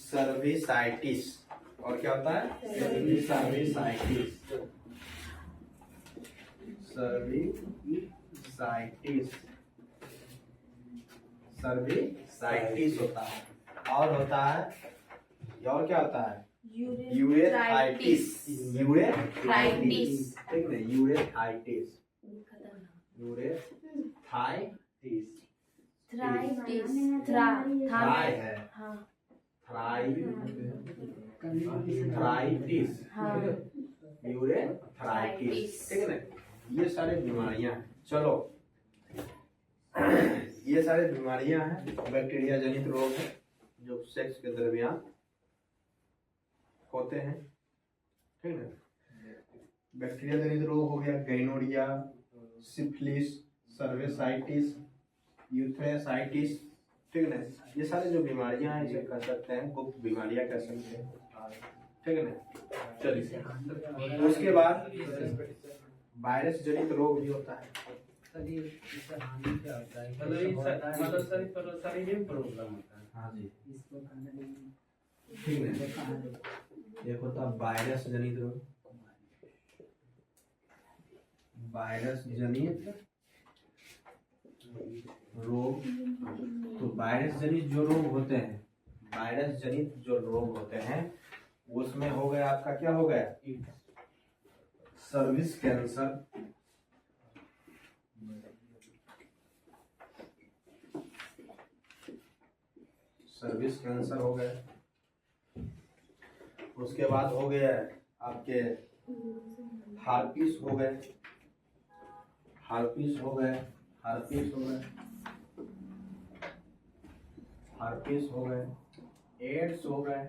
सर्विसाइटिस। और क्या होता है? सर्विसाइटिस, सर्विसाइटिस होता है। और होता है, और क्या होता है? यूरेथाइटिस। यूरेथाइटिस, ठीक है, यूरेथाइटिस, यूरेथाइटिस, थ्राई है, थ्राइटिस, यूरेथाइटिस। ठीक है ना, ये सारे बीमारियां हैं। चलो, ये सारे बीमारियां हैं, बैक्टीरिया जनित रोग है जो सेक्स के दरमियान होते हैं। ठीक है, बैक्टीरिया जनित रोग हो गया गैनोरिया, सिफिलिस, सर्विसाइटिस, यूरेथाइटिस। ठीक है ना, ये सारे जो बीमारियां हैं इसे कह सकते हैं गुप्त बीमारियां कह सकते हैं। ठीक है ना। चलिए, उसके बाद वायरस जनित रोग भी होता है। मतलब शारीरिक प्रॉब्लम होता है। हाँ जी, ठीक है। एक होता है वायरस जनित रोग, वायरस जनित रोग। तो वायरस जनित जो रोग होते हैं, वायरस जनित जो रोग होते हैं उसमें हो गया आपका, क्या हो गया, सर्विस कैंसर, सर्विस कैंसर हो गया। उसके बाद हो गया आपके हार्पिस हो गए, हार्पिस हो गए, हार्पिस हो गए, हार्पिस हो गए, एड्स हो गए।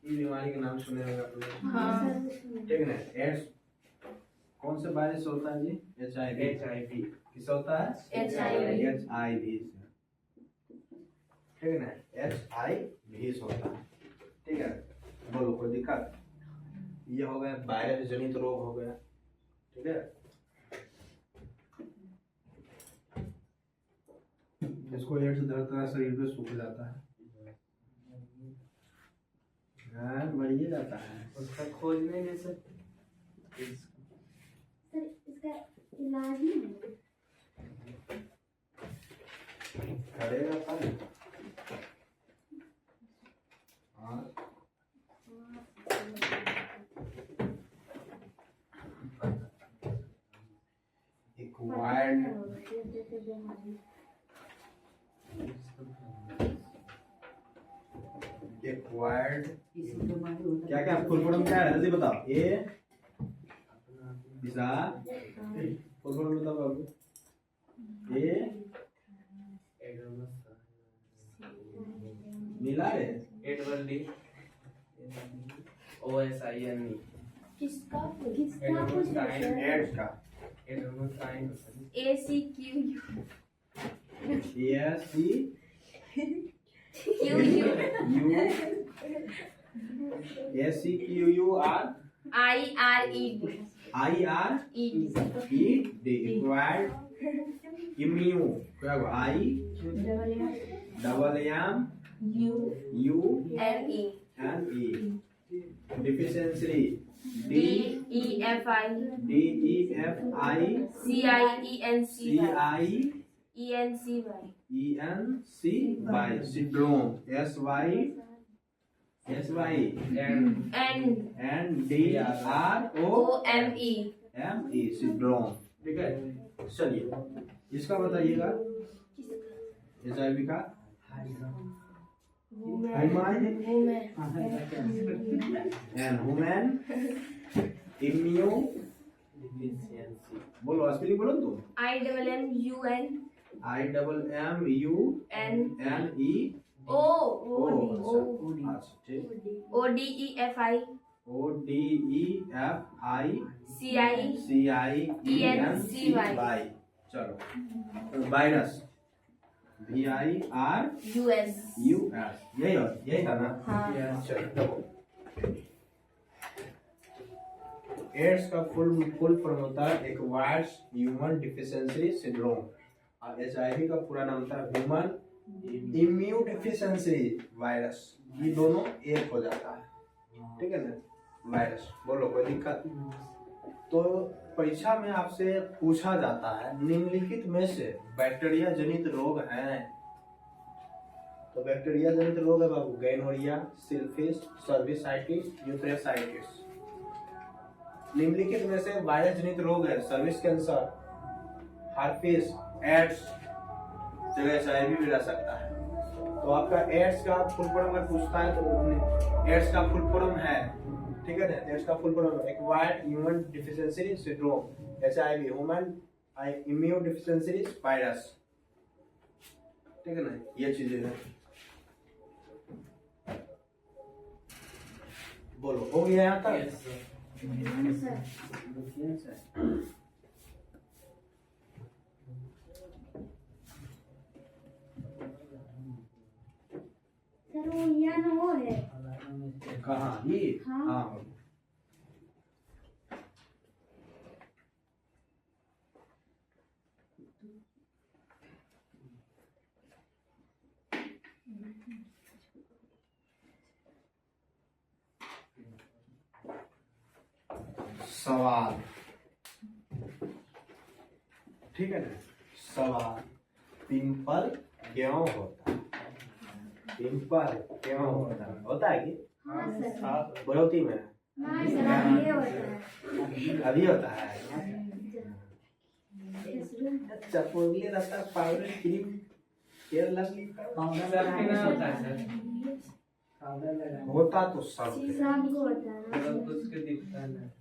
ये बीमारी के नाम सुने होंगे आप लोग। हाँ। ठीक है ना। एड्स कौन से वायरस से होता है जी? HIV। किससे होता है? HIV से। ठीक है ना, HIV से होता है। ठीक है, बोलो कोई दिक्कत? ये हो गया वायरस जनित रोग हो गया। ठीक है, इसको एड्स धरता है, शरीर पे सूख जाता है, मरिए जाता है। उसका खोज नहीं ले सकते। सर इसका इलाज नहीं है? करेगा पर हाँ। एक्वायर्ड, एक्वायर्ड क्या क्या फुल फॉर्म क्या है, जल्दी बताओ। ए दिशा फुल फॉर्म बताओ बाबू। ए मिला है एडवर्डी OSINE किसका किसका कुछ एड्स का एडोनोसाइन ACQU ASCQU ACQUR IRED acquired immune क्या हुआ I MMUNE deficiency DEFI CIENCY syndrome SY NDROME syndrome। ठीक है, चलिए इसका बताइएगा। HIV का ह्यूमन इम्यून बोलो, स्पेलिंग बोलो तुम। IMMUNNE ODEFI CIENCY। चलो, वायरस VIRUS यही था ना? हाँ। चलो, एड्स का फुल फॉर्म होता है एक्वायर्ड ह्यूमन डिफिशियंसी सिंड्रोम, और HIV का पूरा नाम था ह्यूमन इम्यून डिफिशियंसी वायरस। ये दोनों एक हो जाता है। ठीक है ना, वायरस। बोलो कोई दिक्कत? तो परीक्षा में आपसे पूछा जाता है निम्नलिखित में से बैक्टीरिया जनित रोग हैं। तो बैक्टीरिया जनित रोग है बाबू, गैनोरिया, सिल्फिस, सर्विसाइटिस, यूथ्रेसाइटिस। निम्नलिखित में से वायरस जनित रोग है सर्विस कैंसर, हार्पिस, एड्स, जगह HIV भी रह सकता है। तो आपका एड्स का फुल फॉर्म अगर पूछता है तो एड्स का फुल फॉर्म है, ठीक है ना, एड्स का full form acquired human deficiency syndrome, HIV human immune deficiency virus. ठीक है ना, ये चीजें हैं। बोलो हो गया यहाँ तक? सर वो यहाँ ना वो है कहाँ ये? हाँ। हाँ सवाल, ठीक है ना, सवाल। पिंपल क्यों होता है? पिंपल क्यों होता है कि हाँ सर। बढ़ोतरी में नहीं सर, अभी ये होता है। अभी होता है। अच्छा, पोगले रहता powder cream care lovely sir कितना होता है सर? होता तो सब सबको होता है ना मतलब सर। कुछ के दिखता है।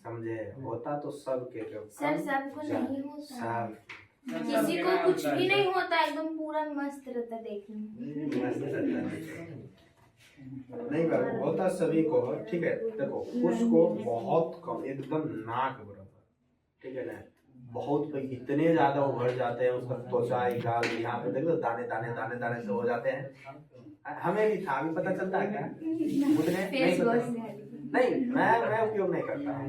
समझे, होता तो सबके सर सबको नहीं होता है। सब किसी को कुछ भी नहीं होता, एकदम पूरा मस्त रहता है देखने में। मस्त रहता है। नहीं बाबू, होता सभी को है, ठीक है। देखो कुछ को बहुत कम, एकदम नाक बराबर, ठीक है ना, बहुत इतने ज्यादा उभर जाते हैं, उसका त्वचा गाल यहाँ पे देखो दाने दाने दाने दाने से हो जाते हैं। हमें भी था, अभी पता चलता है क्या? उतने नहीं फेस पता। वॉश नहीं। नहीं, मैं उपयोग नहीं करता हूँ।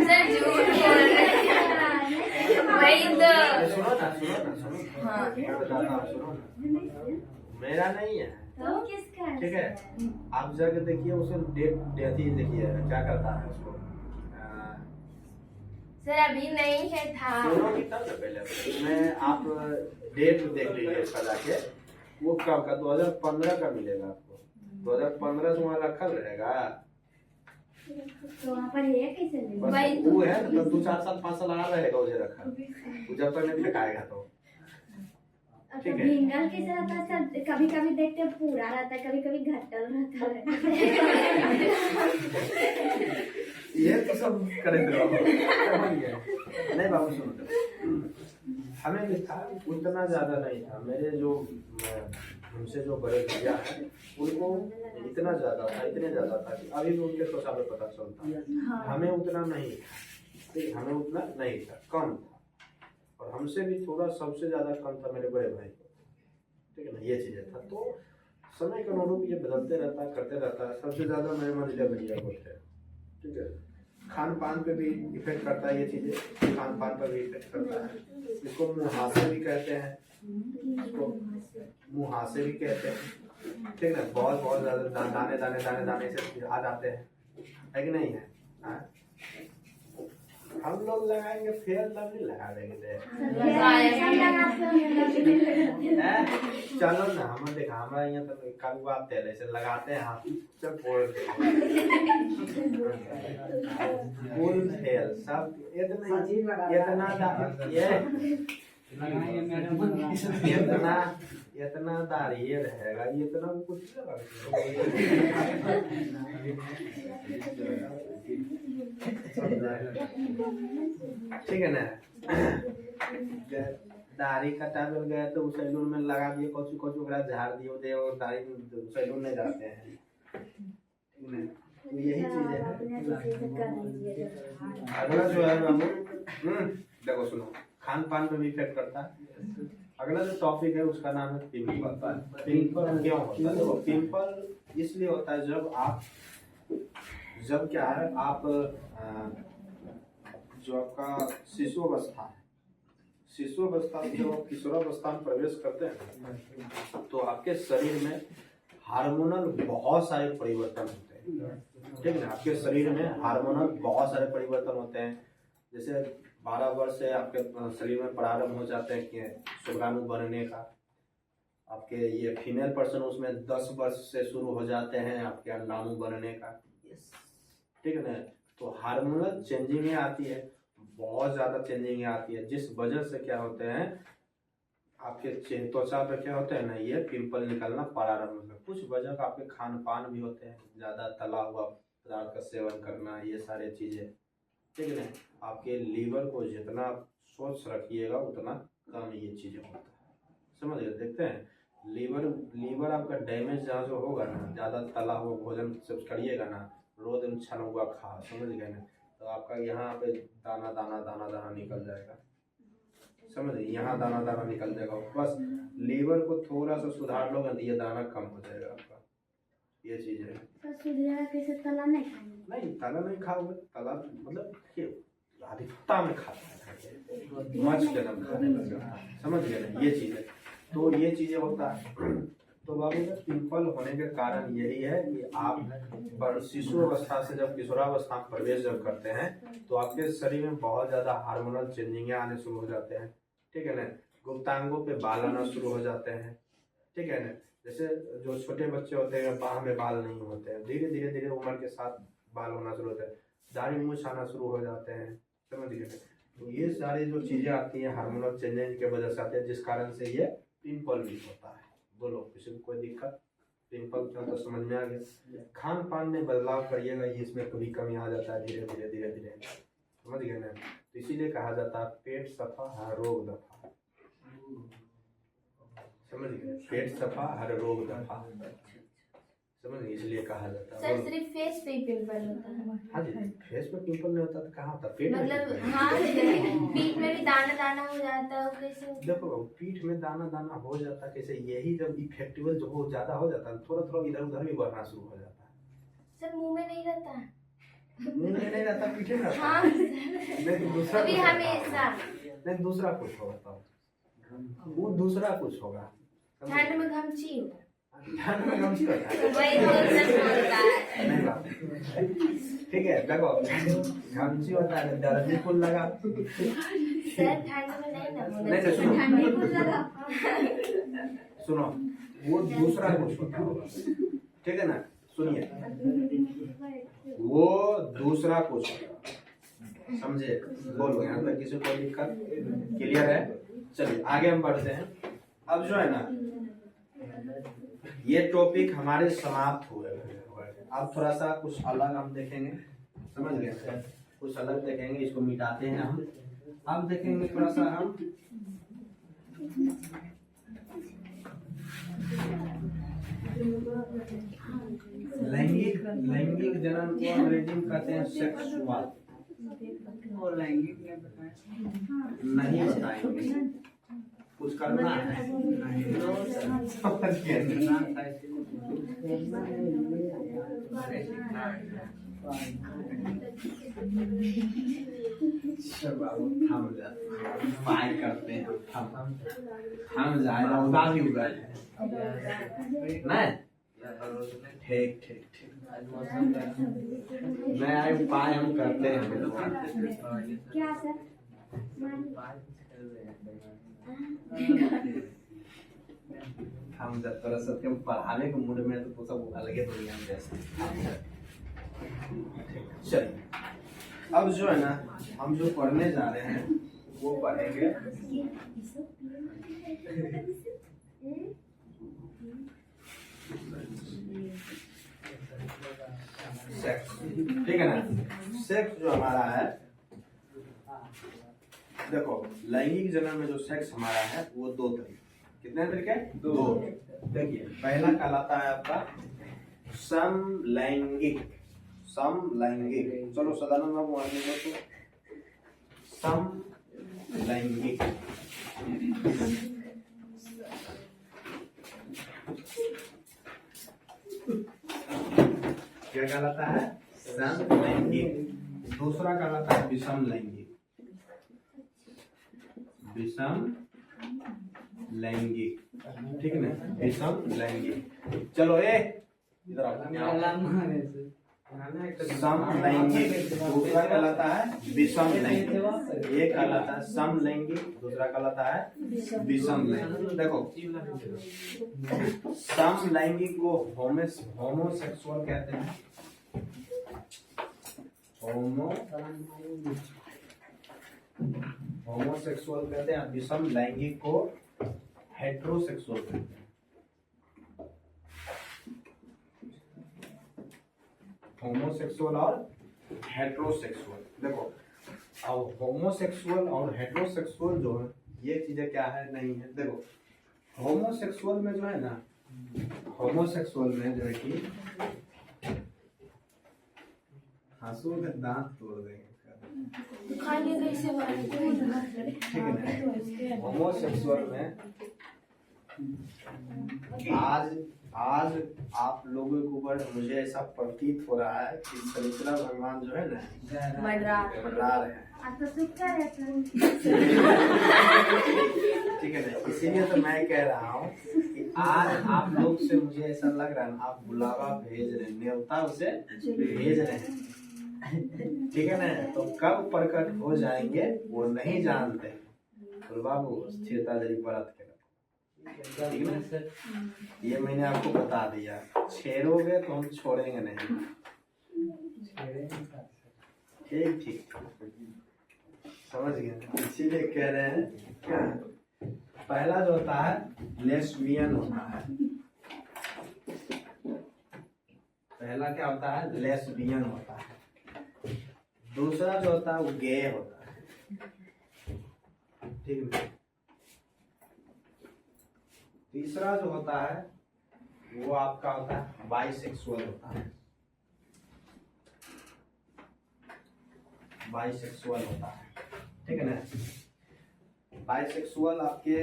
सर झूठ बोल रहे हैं। वही तो। सुनो ना। हाँ। मैं बताता हूँ, सुनो ना। मेरा नहीं है, तो किसका है? ठीक है। आप जाके देखिए उसे डेट देखिए क्या करता है उसको। सर अभी नहीं है था। सुनोगी तब ना पहले, मैं आप डेट देख लीजिए इसका जाके, वो कब का 2015 का मिलेगा आपको। 2015 से वहाँ रखा रहेगा। तो वहाँ पर ये कैसे ले? बस वही वो है ना, 2-4 साल 5 साल आ रहेगा उसे रखा, वो जब तक नहीं फेंकाएगा तो। तो ठीक है। भिंगल कैसे रहता है सर? कभी कभी देखते हैं पूरा रहता है, कभी कभी घट्टल रहता है। ये तो सब करे नहीं बाबू, सुनो, हमें भी था, उतना ज्यादा नहीं था। मेरे जो हमसे जो बड़े भैया हैं उनको इतना ज्यादा था, इतने ज्यादा था कि अभी भी उनके त्वचा पे पता चलता है। हमें उतना नहीं था, ठीक, हमें उतना नहीं था, कम था। और हमसे भी थोड़ा सबसे ज्यादा कम था मेरे बड़े भाई को, ठीक है ना, ये चीजें था। तो समय के अनुरूप ये बदलते रहता है, करते रहता है। सबसे ज्यादा मेरे मंजिला भैया को थे, ठीक है। खान पान पे भी इफेक्ट करता है ये चीजें, खान पान पर भी इफेक्ट करता है। इसको मुहासे भी कहते हैं, इसको मुहासे भी कहते हैं, ठीक है। बहुत ज्यादा दाने दाने दाने दाने से आ जाते हैं, है कि नहीं है? हाँ? हम लोग लगाएंगे, फेयर लवली लगा देंगे। चलो ना, हम देखा हमारा यहाँ तो कड़वा तेल ऐसे लगाते हैं, हाथ से फोड़ फुल तेल सब इतना इतना दाढ़ी रहेगा, इतना कुछ ठीक है ना। दाढ़ी कटा गए तो सैलून में लगा दिए, कुछ झाड़ दिए दे, और दाढ़ी सैलून नहीं जाते हैं, तो यही चीज है। अगला जो है बाबू, देखो सुनो, खान पान पे भी इफेक्ट करता है। अगला जो टॉपिक है उसका नाम है पिंपल। पिंपल क्यों होता है? देखो पिंपल इसलिए होता है जब क्या है, आप जो आपका शिशु अवस्था है, शिशु अवस्था से जब आप किशोरावस्था में प्रवेश करते हैं तो आपके शरीर में हार्मोनल बहुत सारे परिवर्तन होते हैं, ठीक है ना। आपके शरीर में हार्मोनल बहुत सारे परिवर्तन होते हैं। जैसे 12 वर्ष से आपके शरीर में प्रारंभ हो जाते हैं कि शुक्राणु बनने का। आपके ये फीमेल पर्सन उसमें 10 वर्ष से शुरू हो जाते हैं आपके अंडाणु बनने का, ठीक है ना। तो हार्मोनल चेंजिंग आती है, बहुत ज्यादा चेंजिंग आती है, जिस वजह से क्या होते हैं आपके त्वचा पे क्या होता है ना, ये पिंपल निकलना प्रारंभ होता है। कुछ वजह का आपके खान पान भी होते हैं, ज्यादा तला हुआ पदार्थ का सेवन करना, ये सारे चीजें, ठीक है ना। आपके लीवर को जितना स्वच्छ रखिएगा उतना कम ये चीजें होता है, समझ गए। देखते हैं लीवर आपका डैमेज जहाँ जो होगा ना, ज्यादा तला हुआ भोजन सब करिएगा ना, रोज दिन छना हुआ खा, समझ गए ना, तो आपका यहाँ पे दाना दाना दाना दाना निकल जाएगा, समझ गए। यहाँ दाना दाना निकल जाएगा। बस लीवर को थोड़ा सा सुधार लो, ये दाना कम हो जाएगा आपका, ये चीज है। कैसे तला नहीं खाएंगे? नहीं, तला नहीं खाओगे, तला मतलब अधिकता में खाता है, मच के दम खाने लगेगा, समझ गए ना, ये चीज है। तो ये चीजें होता है, तो बाबू का पिंपल होने के कारण यही है कि आप शिशु अवस्था से जब किशोरावस्था में प्रवेश जब करते हैं तो आपके शरीर में बहुत ज्यादा हार्मोनल चेंजिंग आने शुरू हो जाते हैं, ठीक है ना। गुप्तांगों पे बाल आना शुरू हो जाते हैं, ठीक है ना। जैसे जो छोटे बच्चे होते हैं बाह में बाल नहीं होते हैं, धीरे धीरे धीरे उम्र के साथ बाल होना शुरू होते हैं, दाढ़ी मूछ आना शुरू हो जाते हैं, समझ गए। तो ये सारी जो चीजें आती हैं हार्मोनल चेंजिंग की वजह से आते हैं, जिस कारण से ये पिंपल भी होता है। बोलो किसी को कोई दिक्कत? पिंपल का तो समझ में आ गया। खान पान में बदलाव करिएगा, ये इसमें कभी कमी आ जाता है धीरे धीरे धीरे धीरे, समझ गए ना। तो इसीलिए कहा जाता है पेट सफा हर रोग दफा, समझ गए। पेट सफा हर रोग दफा, समझ गए, इसलिए कहा जाता है। सर सिर्फ फेस पे ही पिंपल होता है? हाँ जी, फेस पे पिंपल नहीं होता तो कहाँ होता? पेट में मतलब पिंपल। हाँ, पीठ में भी दाना दाना हो जाता है, कैसे? देखो पीठ में दाना दाना हो जाता है कैसे, यही जब इफेक्टिव जो हो ज्यादा हो जाता है थोड़ा थोड़ा इधर उधर भी बढ़ना शुरू हो जाता है। सर मुंह में नहीं रहता? मुंह में नहीं रहता, पीछे में रहता हाँ है। नहीं तो दूसरा अभी कुछ रहता हमेशा होगा। नहीं दूसरा कुछ होगा, तो वो दूसरा कुछ होगा। ठंड में घमची होता है। ठंड में गमछी होता है। वही तो सर बोलता है। नहीं बात, ठीक है। देखो गमछी होता है, दर्द भी फूल लगा। सर ठंड में नहीं ना बोलना नहीं, चाहिए। सुनो। ठंड में कुछ लगा। सुनो, वो दूसरा कुछ होता होगा, ठीक है ना। सुनिए, वो दूसरा कुछ होगा, समझे। बोलो यहाँ तक किसी को दिक्कत? क्लियर है? चलिए आगे हम बढ़ते हैं। अब जो है ना ये टॉपिक हमारे समाप्त हुए। अब थोड़ा सा कुछ अलग हम देखेंगे, समझ गए। कुछ अलग देखेंगे, इसको मिटाते हैं हम। अब देखेंगे थोड़ा सा हम लैंगिक जन्म को अंग्रेजी में कहते हैं सेक्सुअल। नहीं बताएंगे, कुछ करना है। समझ गए? बाबू थम जा, पाई करते हैं, थम जाएगा, उदास ही उदास नहीं। ठीक ठीक ठीक, नया उपाय हम करते हैं। क्या सर? हम जब थोड़ा सा पढ़ाने के मूड में तो सब अलग दुनिया में जैसे। चलिए अब जो है ना हम जो पढ़ने जा रहे हैं वो पढ़ेंगे सेक्स, ठीक है ना। सेक्स जो हमारा है, देखो लैंगिक जन्म में जो सेक्स हमारा है वो दो तरीके। कितने तरीके? दो। देखिए पहला कहलाता है आपका समलैंगिक। समलैंगिक, चलो सदानंद बाबू आगे तो समलैंगिक। क्या कहलाता है? समलैंगिक। दूसरा कहलाता है विषम लैंगिक। विषम लैंगिक, ठीक है ना। विषम लैंगिक। चलो इधर आओ। समलैंगिक दूसरा कहलाता है विषम लैंगिक। एक कहलाता है समलैंगिक, दूसरा कहलाता है विषम लैंगिक। देखो समलैंगिक को होमोसेक्सुअल कहते हैं। होमोसेक्सुअल कहते हैं। विषम लैंगिक को हेटेरोसेक्सुअल कहते हैं। होमोसेक्सुअल और हेटेरोसेक्सुअल। देखो अब होमोसेक्सुअल और हेटेरोसेक्सुअल जो है ये चीजें क्या है नहीं है। देखो होमोसेक्सुअल में जो है ना, होमोसेक्सुअल में जो है कि हंसू के दांत तोड़ देंगे, ठीक है ना। होमोसेक्सुअल में आज आप लोगों के ऊपर मुझे ऐसा प्रतीत हो रहा है कि शनिचरा भगवान जो है ना मंडरा रहे हैं, ठीक है ना। इसीलिए तो मैं कह रहा हूँ कि आज आप लोग से मुझे ऐसा लग रहा है ना, आप बुलावा भेज रहे हैं, न्योता उसे भेज रहे हैं, ठीक है ना। तो कब प्रकट हो जाएंगे वो नहीं जानते। तो बाबू स्थिरता जरी बरत के रखो, ठीक है ना। ये मैंने आपको बता दिया, छेड़ोगे तो हम छोड़ेंगे नहीं। ठीक ठीक समझ गए, इसीलिए कह रहे हैं क्या। पहला जो होता है लेस्बियन होता है, पहला क्या होता है लेस्बियन होता है। दूसरा जो होता है वो गे होता है, ठीक है। तीसरा जो होता है वो आपका होता है बाइसेक्सुअल होता है, बाइसेक्सुअल होता है, ठीक है ना। बाइसेक्सुअल आपके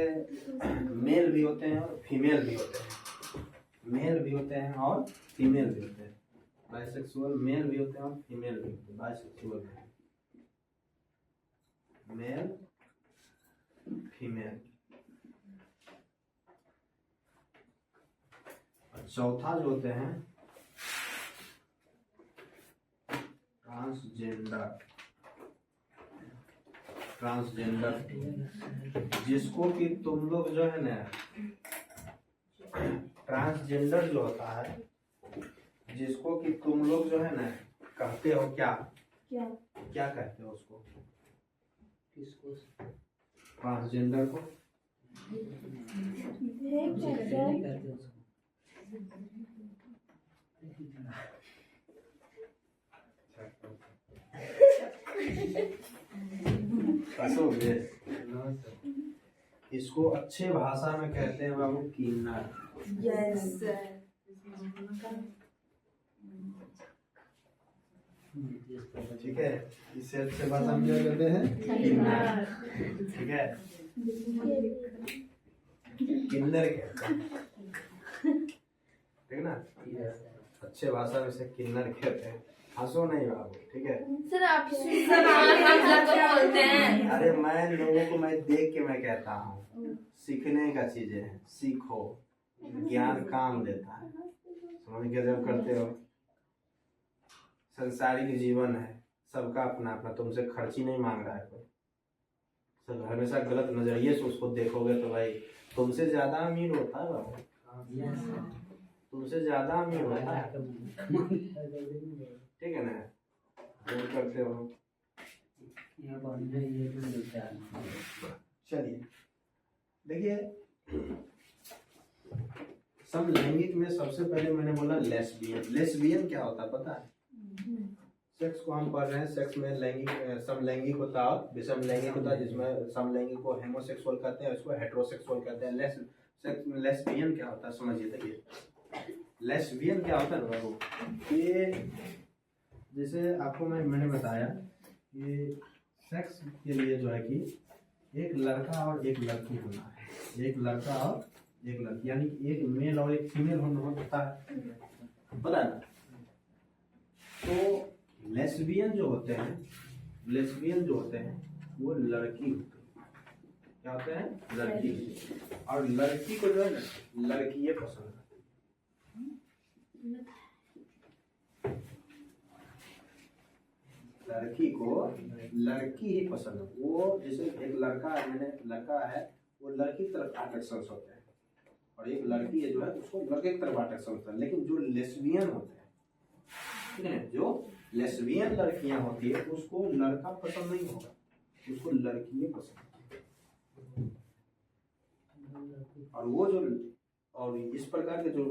मेल भी होते हैं और फीमेल भी होते हैं, मेल भी होते हैं और फीमेल भी होते हैं। बाइसेक्सुअल मेल भी होते हैं और फीमेल भी होते हैं। Bisexual male female. चौथा जो होते हैं ट्रांसजेंडर, ट्रांसजेंडर जिसको कि तुम लोग जो है ना, ट्रांसजेंडर जो होता है जिसको कि तुम लोग जो है ना कहते हो क्या क्या क्या कहते हो उसको, किसको, ट्रांसजेंडर को इसको अच्छे भाषा में कहते हैं बाबू किन्नर। यस ठीक है, इससे अच्छे भाषा में क्या कहते हैं किन्नर, ठीक है, किन्नर कहते हैं, ठीक है ना। अच्छे भाषा में से किन्नर कहते हैं। हंसो नहीं बाबू, ठीक है। सर आप बोलते हैं। अरे मैं लोगों को मैं देख के मैं कहता हूँ, सीखने का चीजें है, सीखो, ज्ञान काम देता है, समझ के जब करते हो। संसारिक जीवन है, सबका अपना अपना, तुमसे खर्ची नहीं मांग रहा है कोई। सब हमेशा गलत नजरिए से उसको देखोगे तो भाई तुमसे ज्यादा अमीर होता है बाबू, तुमसे ज्यादा अमीर होता है, ठीक है ना। जो करते हो चलिए देखिए, समलैंगिक में सबसे पहले मैंने बोला लेस्बियन। लेस्बियन क्या होता है पता है? सेक्स को हम पढ़ रहे हैं, सेक्स में लैंगिक समलैंगिक होता है और विषमलैंगिक होता है, जिसमें समलैंगिक को हेमोसेक्सुअल कहते हैं, इसको हेटेरोसेक्सुअल कहते हैं। लेस्बियन क्या होता है समझिए। देखिए लेस्बियन क्या होता है ना बाबू, ये जैसे आपको मैंने बताया कि सेक्स के लिए जो है कि एक लड़का और एक लड़की होना है, एक लड़का और एक लड़की, यानी कि एक मेल और एक फीमेल होता है, पता है ना। तो लेस्बियन जो होते हैं, लेस्बियन जो होते हैं वो लड़की होते हैं, क्या होते हैं लड़की, और लड़की को जो है ना लड़की ये पसंद है, लड़की को लड़की ही पसंद है। वो जैसे एक लड़का है, मैंने लड़का है वो लड़की की तरफ आकर्षण होते हैं, और एक लड़की है जो है उसको लड़के की तरफ आकर्षण होता है। लेकिन जो लेस्बियन होते हैं, ठीक है, जो लेस्बियन लड़कियां होती है उसको लड़का पसंद नहीं होगा, उसको लड़की पसंद है। और वो जो और इस प्रकार के जो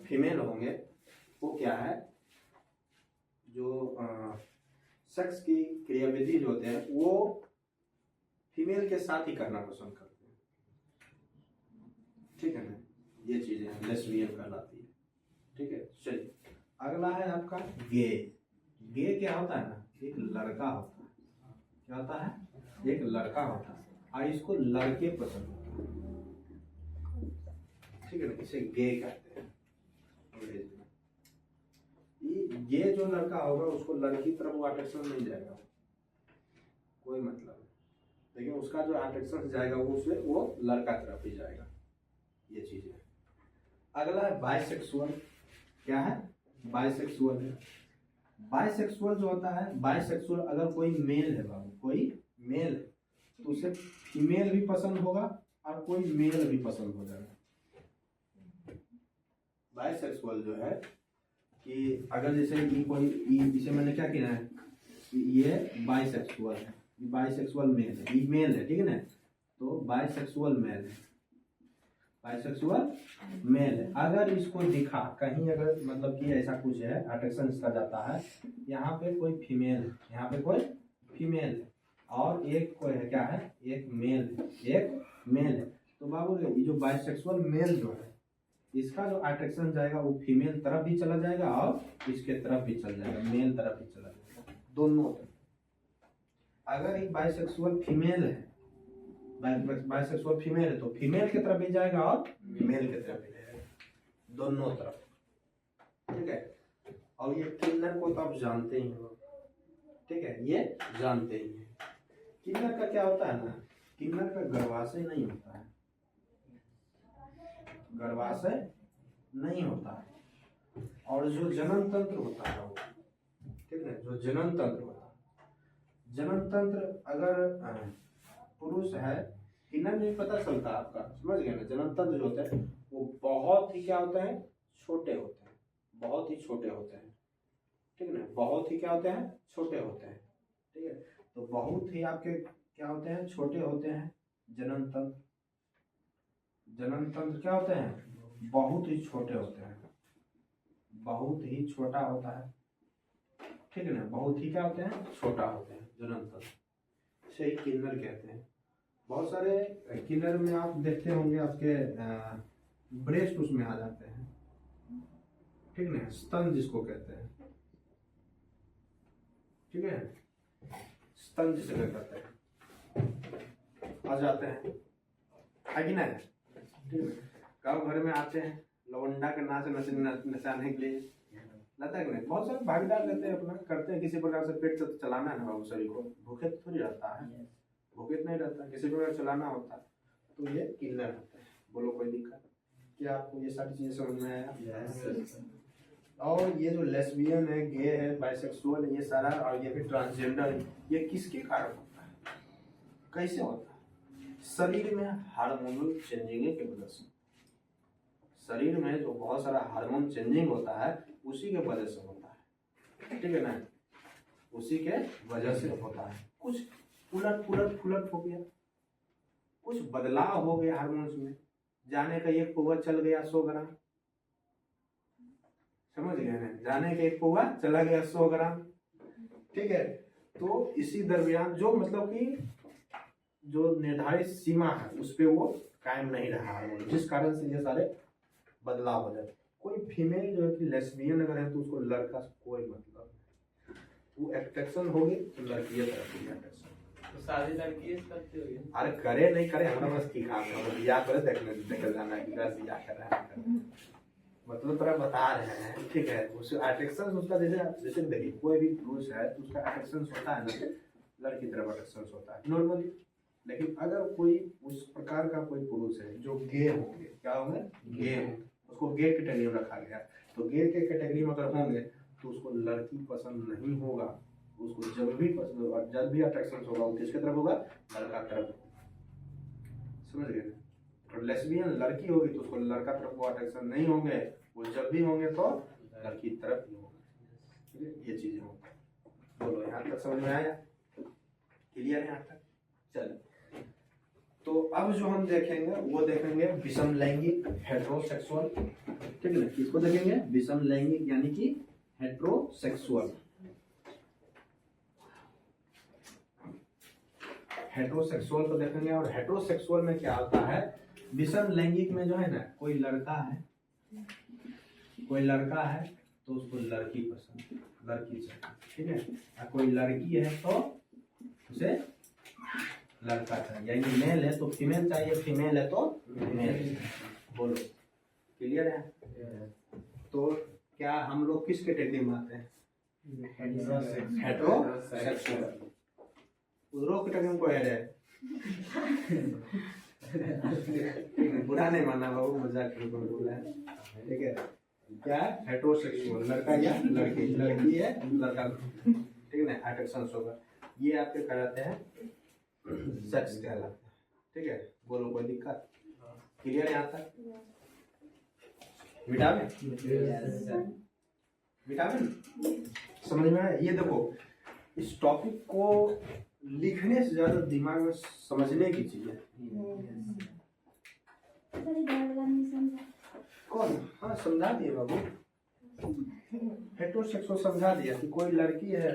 फीमेल होंगे वो क्या है, जो सेक्स की क्रियाविधि जो होते हैं वो फीमेल के साथ ही करना पसंद करते हैं, ठीक है ना। ये चीजें लेस्बियन कहलाती है, ठीक है। चलिए अगला है आपका गे। गे क्या होता है ना, एक लड़का होता है, क्या होता है एक लड़का होता है, और इसको लड़के पसंद होता है, ठीक है ना, इसे गे कहते हैं अंग्रेजी में। ये जो लड़का होगा उसको लड़की तरफ वो आकर्षण नहीं जाएगा, कोई मतलब नहीं, लेकिन उसका जो आकर्षण जाएगा वो उससे वो लड़का तरफ ही जाएगा, ये चीज है, अगला है बाइसेक्सुअल। क्या है? बाइसेक्सुअल है। बाइसेक्सुअल जो होता है, बाइसेक्सुअल अगर कोई मेल है बाबू, कोई मेल है तो उसे फीमेल भी पसंद होगा और कोई मेल भी पसंद हो जाएगा। बाइसेक्सुअल जो है कि अगर जैसे ये कोई, इसे मैंने क्या किया है, ये बाइसेक्सुअल है, बाइसेक्सुअल मेल है, ये मेल है, ठीक है ना, तो बाइसेक्सुअल मेल है, बाइसेक्सुअल मेल है। अगर इसको दिखा कहीं, अगर मतलब कि ऐसा कुछ है, अट्रैक्शन इसका जाता है, यहाँ पे कोई फीमेल है, यहाँ पे कोई फीमेल है और एक कोई है, क्या है, एक मेल है, एक मेल है, तो बाबू ये जो बाइसेक्सुअल मेल जो है, इसका जो अट्रैक्शन जाएगा वो फीमेल तरफ भी चला जाएगा और इसके तरफ भी चला जाएगा, मेल तरफ भी चला जाएगा, दोनों तरफ। अगर एक बाइसेक्सुअल फीमेल है, बाइसेक्सुअल फीमेल है तो फीमेल की तरफ भी जाएगा और मेल की तरफ भी जाएगा, दोनों तरफ, ठीक है। और ये किन्नर को तो आप जानते ही हो, ठीक है, ये जानते ही हैं। किन्नर का क्या होता है ना, किन्नर का गर्भाशय नहीं होता है, गर्भाशय नहीं होता है, और जो जनन तंत्र होता है वो, ठीक है, जो जनन तंत्र होता है, जनन तंत्र अगर पुरुष है, किन्नर में पता चलता है आपका, समझ गए ना। जनन तंत्र जो होता है वो बहुत ही क्या होता है, छोटे होते हैं, बहुत ही छोटे होते हैं, ठीक है ना, बहुत ही क्या होते हैं, छोटे होते हैं, ठीक है। तो बहुत ही आपके क्या होते हैं, छोटे होते हैं जनन तंत्र। जनन तंत्र क्या होते हैं, बहुत ही छोटे होते हैं, बहुत ही छोटा होता है, ठीक है ना, बहुत ही क्या होते हैं, छोटा होते हैं जनन तंत्र, इसे ही किन्नर कहते हैं। बहुत सारे किन्नर में आप देखते होंगे आपके ब्रेस्ट उसमें आ जाते हैं, ठीक है ना, स्तन जिसको कहते हैं, ठीक है, स्तन जिसे कहते हैं, आ जाते हैं, है कि नहीं, ठीक है। गाँव घर में आते हैं लवंडा के नाच नचाने के लिए, लगता है कि नहीं, बहुत सारे भागीदार रहते हैं, अपना करते हैं, किसी प्रकार से पेट से चलाना है ना बाबू, शरीर को भूखे तो थोड़ी रहता है, भूखे नहीं रहता है, किसी प्रकार चलाना होता है, तो ये किन्नर होता है। बोलो कोई दिक्कत? क्या आपको ये सारी चीजें समझ में आया? और ये जो लेस्बियन है, गे है, बाइसेक्सुअल है, ये सारा, और ये भी ट्रांसजेंडर है, ये किसके कारण होता है, कैसे होता है? शरीर में हार्मोनल चेंजिंग की वजह से, शरीर में जो बहुत सारा हार्मोन चेंजिंग होता है उसी के वजह से होता है, ठीक है ना, उसी के वजह से होता है। कुछ उलट फुलट हो गया, कुछ बदलाव हो गया हार्मोन्स में, जाने का एक पौवा चल गया 100 ग्राम, समझ गए ना, जाने का एक पौवा चला गया 100 ग्राम, ठीक है। तो इसी दरमियान जो मतलब कि जो निर्धारित सीमा है उस पे वो कायम नहीं रहा हार्मोन, जिस कारण से ये सारे बदलाव हो जाते। कोई फीमेल जो है कि लेस्बियन अगर है तो उसको लड़का से कोई मतलब नहीं, वो अट्रैक्शन होगी तो लड़की तरफ की अट्रैक्शन, तो शादी लड़की से करते होगी। अरे करे नहीं करे हमारा बस की काम है, हम बियाह करे देखने जाना है कि बियाह कर रहा है, मतलब तरह बता रहे हैं, ठीक है। उस अट्रैक्शन उसका जैसे देखिए कोई भी पुरुष है तो उसका अट्रैक्शन होता है ना, लड़की तरफ अट्रैक्शन होता है नॉर्मली। लेकिन अगर कोई उस प्रकार का कोई पुरुष है जो गे होंगे, क्या होंगे, गे होंगे, उसको गे कैटेगरी में रखा गया, तो गे के कैटेगरी में अगर होंगे तो उसको लड़की पसंद नहीं होगा, उसको जब भी पसंद और जब भी अट्रैक्शन होगा वो किसके तरफ होगा, लड़का तरफ, समझ गए। और लेस्बियन लड़की होगी तो उसको लड़का तरफ वो अट्रैक्शन नहीं होंगे, वो जब भी होंगे तो लड़की तरफ ही होगा, ठीक है। ये चीजें होंगी। बोलो यहाँ तक समझ में आया, क्लियर है यहाँ तक? चलो, तो अब जो हम देखेंगे वो देखेंगे विषम लैंगिक, हेट्रोसेक्सुअल, ठीक है ना, किसको देखेंगे, विषम लैंगिक यानी कि हेट्रोसेक्सुअल। हेट्रोसेक्सुअल को देखेंगे, और हेट्रोसेक्सुअल में क्या होता है, विषम लैंगिक में जो है ना, कोई लड़का है, कोई लड़का है तो उसको लड़की पसंद, लड़की चाहिए, ठीक है, और कोई लड़की है तो उसे लड़का चाहिए, यानी मेल है तो फीमेल चाहिए, फीमेल है तो मेल। बोलो क्लियर है? तो क्या हम लोग किस कैटेगरी में आते हैं, हेट्रोसेक्सुअल। उधरों कैटेगरी में कोई है बुरा नहीं मानना बाबू, मजाक के ऊपर बोला है, ठीक है। क्या है? हेटेरोसेक्सुअल, लड़का या लड़की, लड़की है लड़का, ठीक है ना, अट्रैक्शन होगा। ये आपके कहलाते हैं सेक्स कहलाते हैं, ठीक है। बोलो कोई दिक्कत? क्लियर है यहाँ तक? विटामिन विटामिन समझ में आया? ये देखो, इस टॉपिक को लिखने से ज्यादा दिमाग में समझने की चीज है। कौन? हाँ समझा दिए बाबू, हेटेरोसेक्सुअल समझा दिया कि कोई लड़की है,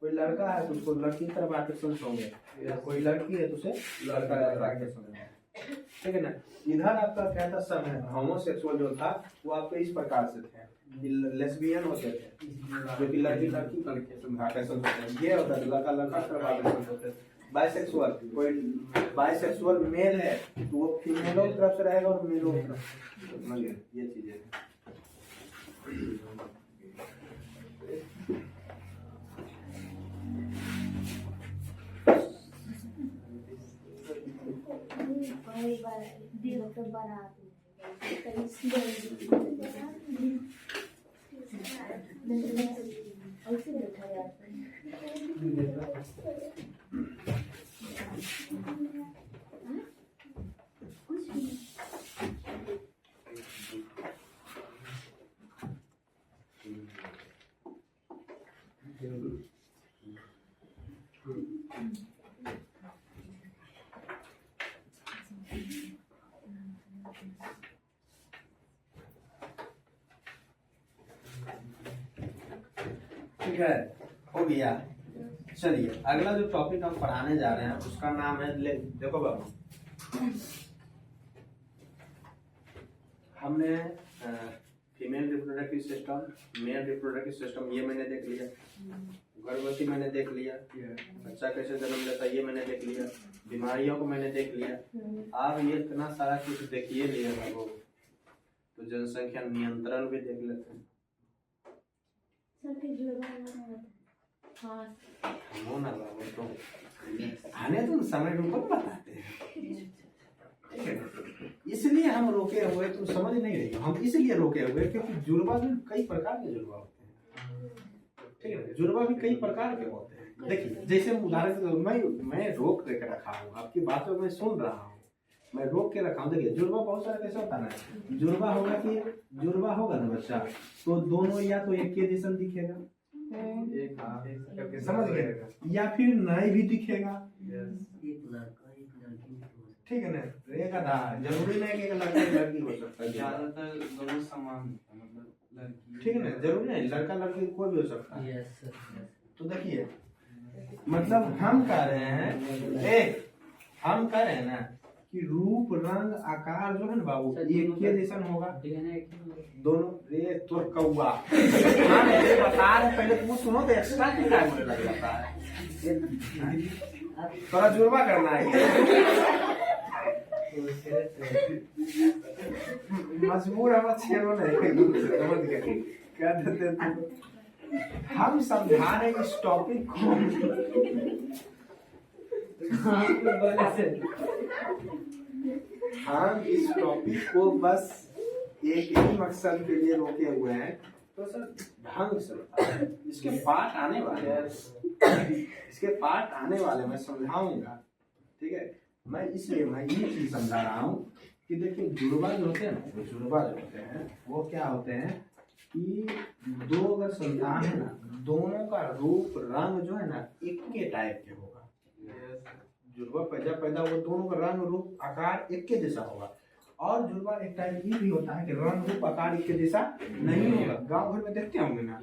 कोई लड़का है तो उसको लड़की की तरफ आकर्षण होंगे, या कोई लड़की है तो उसे लड़का की तरफ आकर्षण होंगे, ठीक है ना। इधर आपका क्या था, सब है होमोसेक्सुअल जो था वो आपके इस प्रकार से थे, लेस्बियन होते थे जो कि लड़की लड़की आकर्षण होते हैं, ये होता है लड़का लड़का तरफ आकर्षण होते हैं। बाइसेक्सुअल, कोई बाइसेक्सुअल मेल है तो वो फीमेलों की तरफ से रहेगा और मेलों की तरफ से, ये चीजें ठीक है, हो गया। चलिए अगला जो टॉपिक हम पढ़ाने जा रहे हैं उसका नाम है, देखो बाबू, हमने female reproductive system, male reproductive system ये मैंने देख लिया, गर्भवती मैंने देख लिया, बच्चा कैसे जन्म लेता है ये मैंने देख लिया, बीमारियों को मैंने देख लिया। आप ये इतना सारा कुछ देखिए लिया बाबू, तो जनसंख्या नियंत्रण भी देख लेते हैं। हो ना बाबू, तो आने तो समय रूप बताते हैं, इसलिए हम रोके हुए, तुम समझ नहीं रही हो, हम इसलिए रोके हुए क्योंकि जुड़वा भी कई प्रकार के जुड़वा होते हैं, ठीक है। जुड़वा भी कई प्रकार के होते हैं। देखिए जैसे उदाहरण मैं रोक के रखा हूँ, आपकी बातों में सुन रहा हूँ, मैं रोक के रखा हूँ। देखिए जुड़वा बहुत सारा कैसे होता है ना, जुड़वा होगा कि जुड़वा होगा ना बच्चा, तो दोनों या तो एक के जैसा दिखेगा, समझ गए, या फिर नए भी दिखेगा, ठीक है ना। एक आधा जरूरी नहीं कि लड़का लड़की हो सकता है, ज्यादातर दोनों समान, मतलब लड़की, ठीक है ना, जरूरी नहीं लड़का लड़की कोई भी हो सकता है। तो देखिए मतलब हम कह रहे हैं, हम कह रहे हैं ना कि रूप रंग आकार जो है ना बाबू एक के जैसा होगा दोनों। रे तो कौआ हम ये बता रहे, पहले तुम सुनो तो एक्स्ट्रा की टाइम मुझे लग जाता है, थोड़ा जुर्मा करना है मजबूर हम अच्छे हो नहीं, क्या देते हम समझा रहे इस टॉपिक को। हम इस टॉपिक को बस एक ही मकसद के लिए रोके हुए हैं, तो सर ढंग से इसके पाठ आने वाले हैं, इसके पाठ आने वाले मैं समझाऊंगा, ठीक है। मैं इसलिए मैं ये चीज समझा रहा हूँ कि देखिए जुड़वा जो होते हैं ना, जुड़वा जो होते हैं वो क्या होते हैं कि दो अगर संतान है ना, दोनों का रूप रंग जो है ना एक के टाइप के होगा। जुड़वा पैदा वो दोनों का रंग रूप आकार एक के जैसा होगा। और जुड़वा एक टाइप ये भी होता है कि रंग रूप आकार एक के जैसा नहीं होगा। गांव घर में देखते होंगे ना,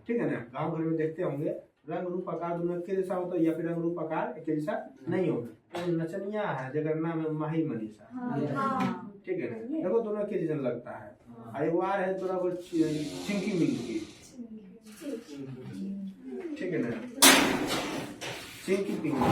ठीक है ना, गांव घर में देखते होंगे रंग रूप आकार दोनों एक के जैसा होता है या फिर रंग रूप आकार एक के जैसा नहीं होगा। तो नचनिया है जगह नाम है माही मनीषा, ठीक है ना, देखो दोनों के जैसा लगता है। अयवार है थोड़ा वो चिंकी मिंकी, ठीक है ना, चिंकी पिंकी,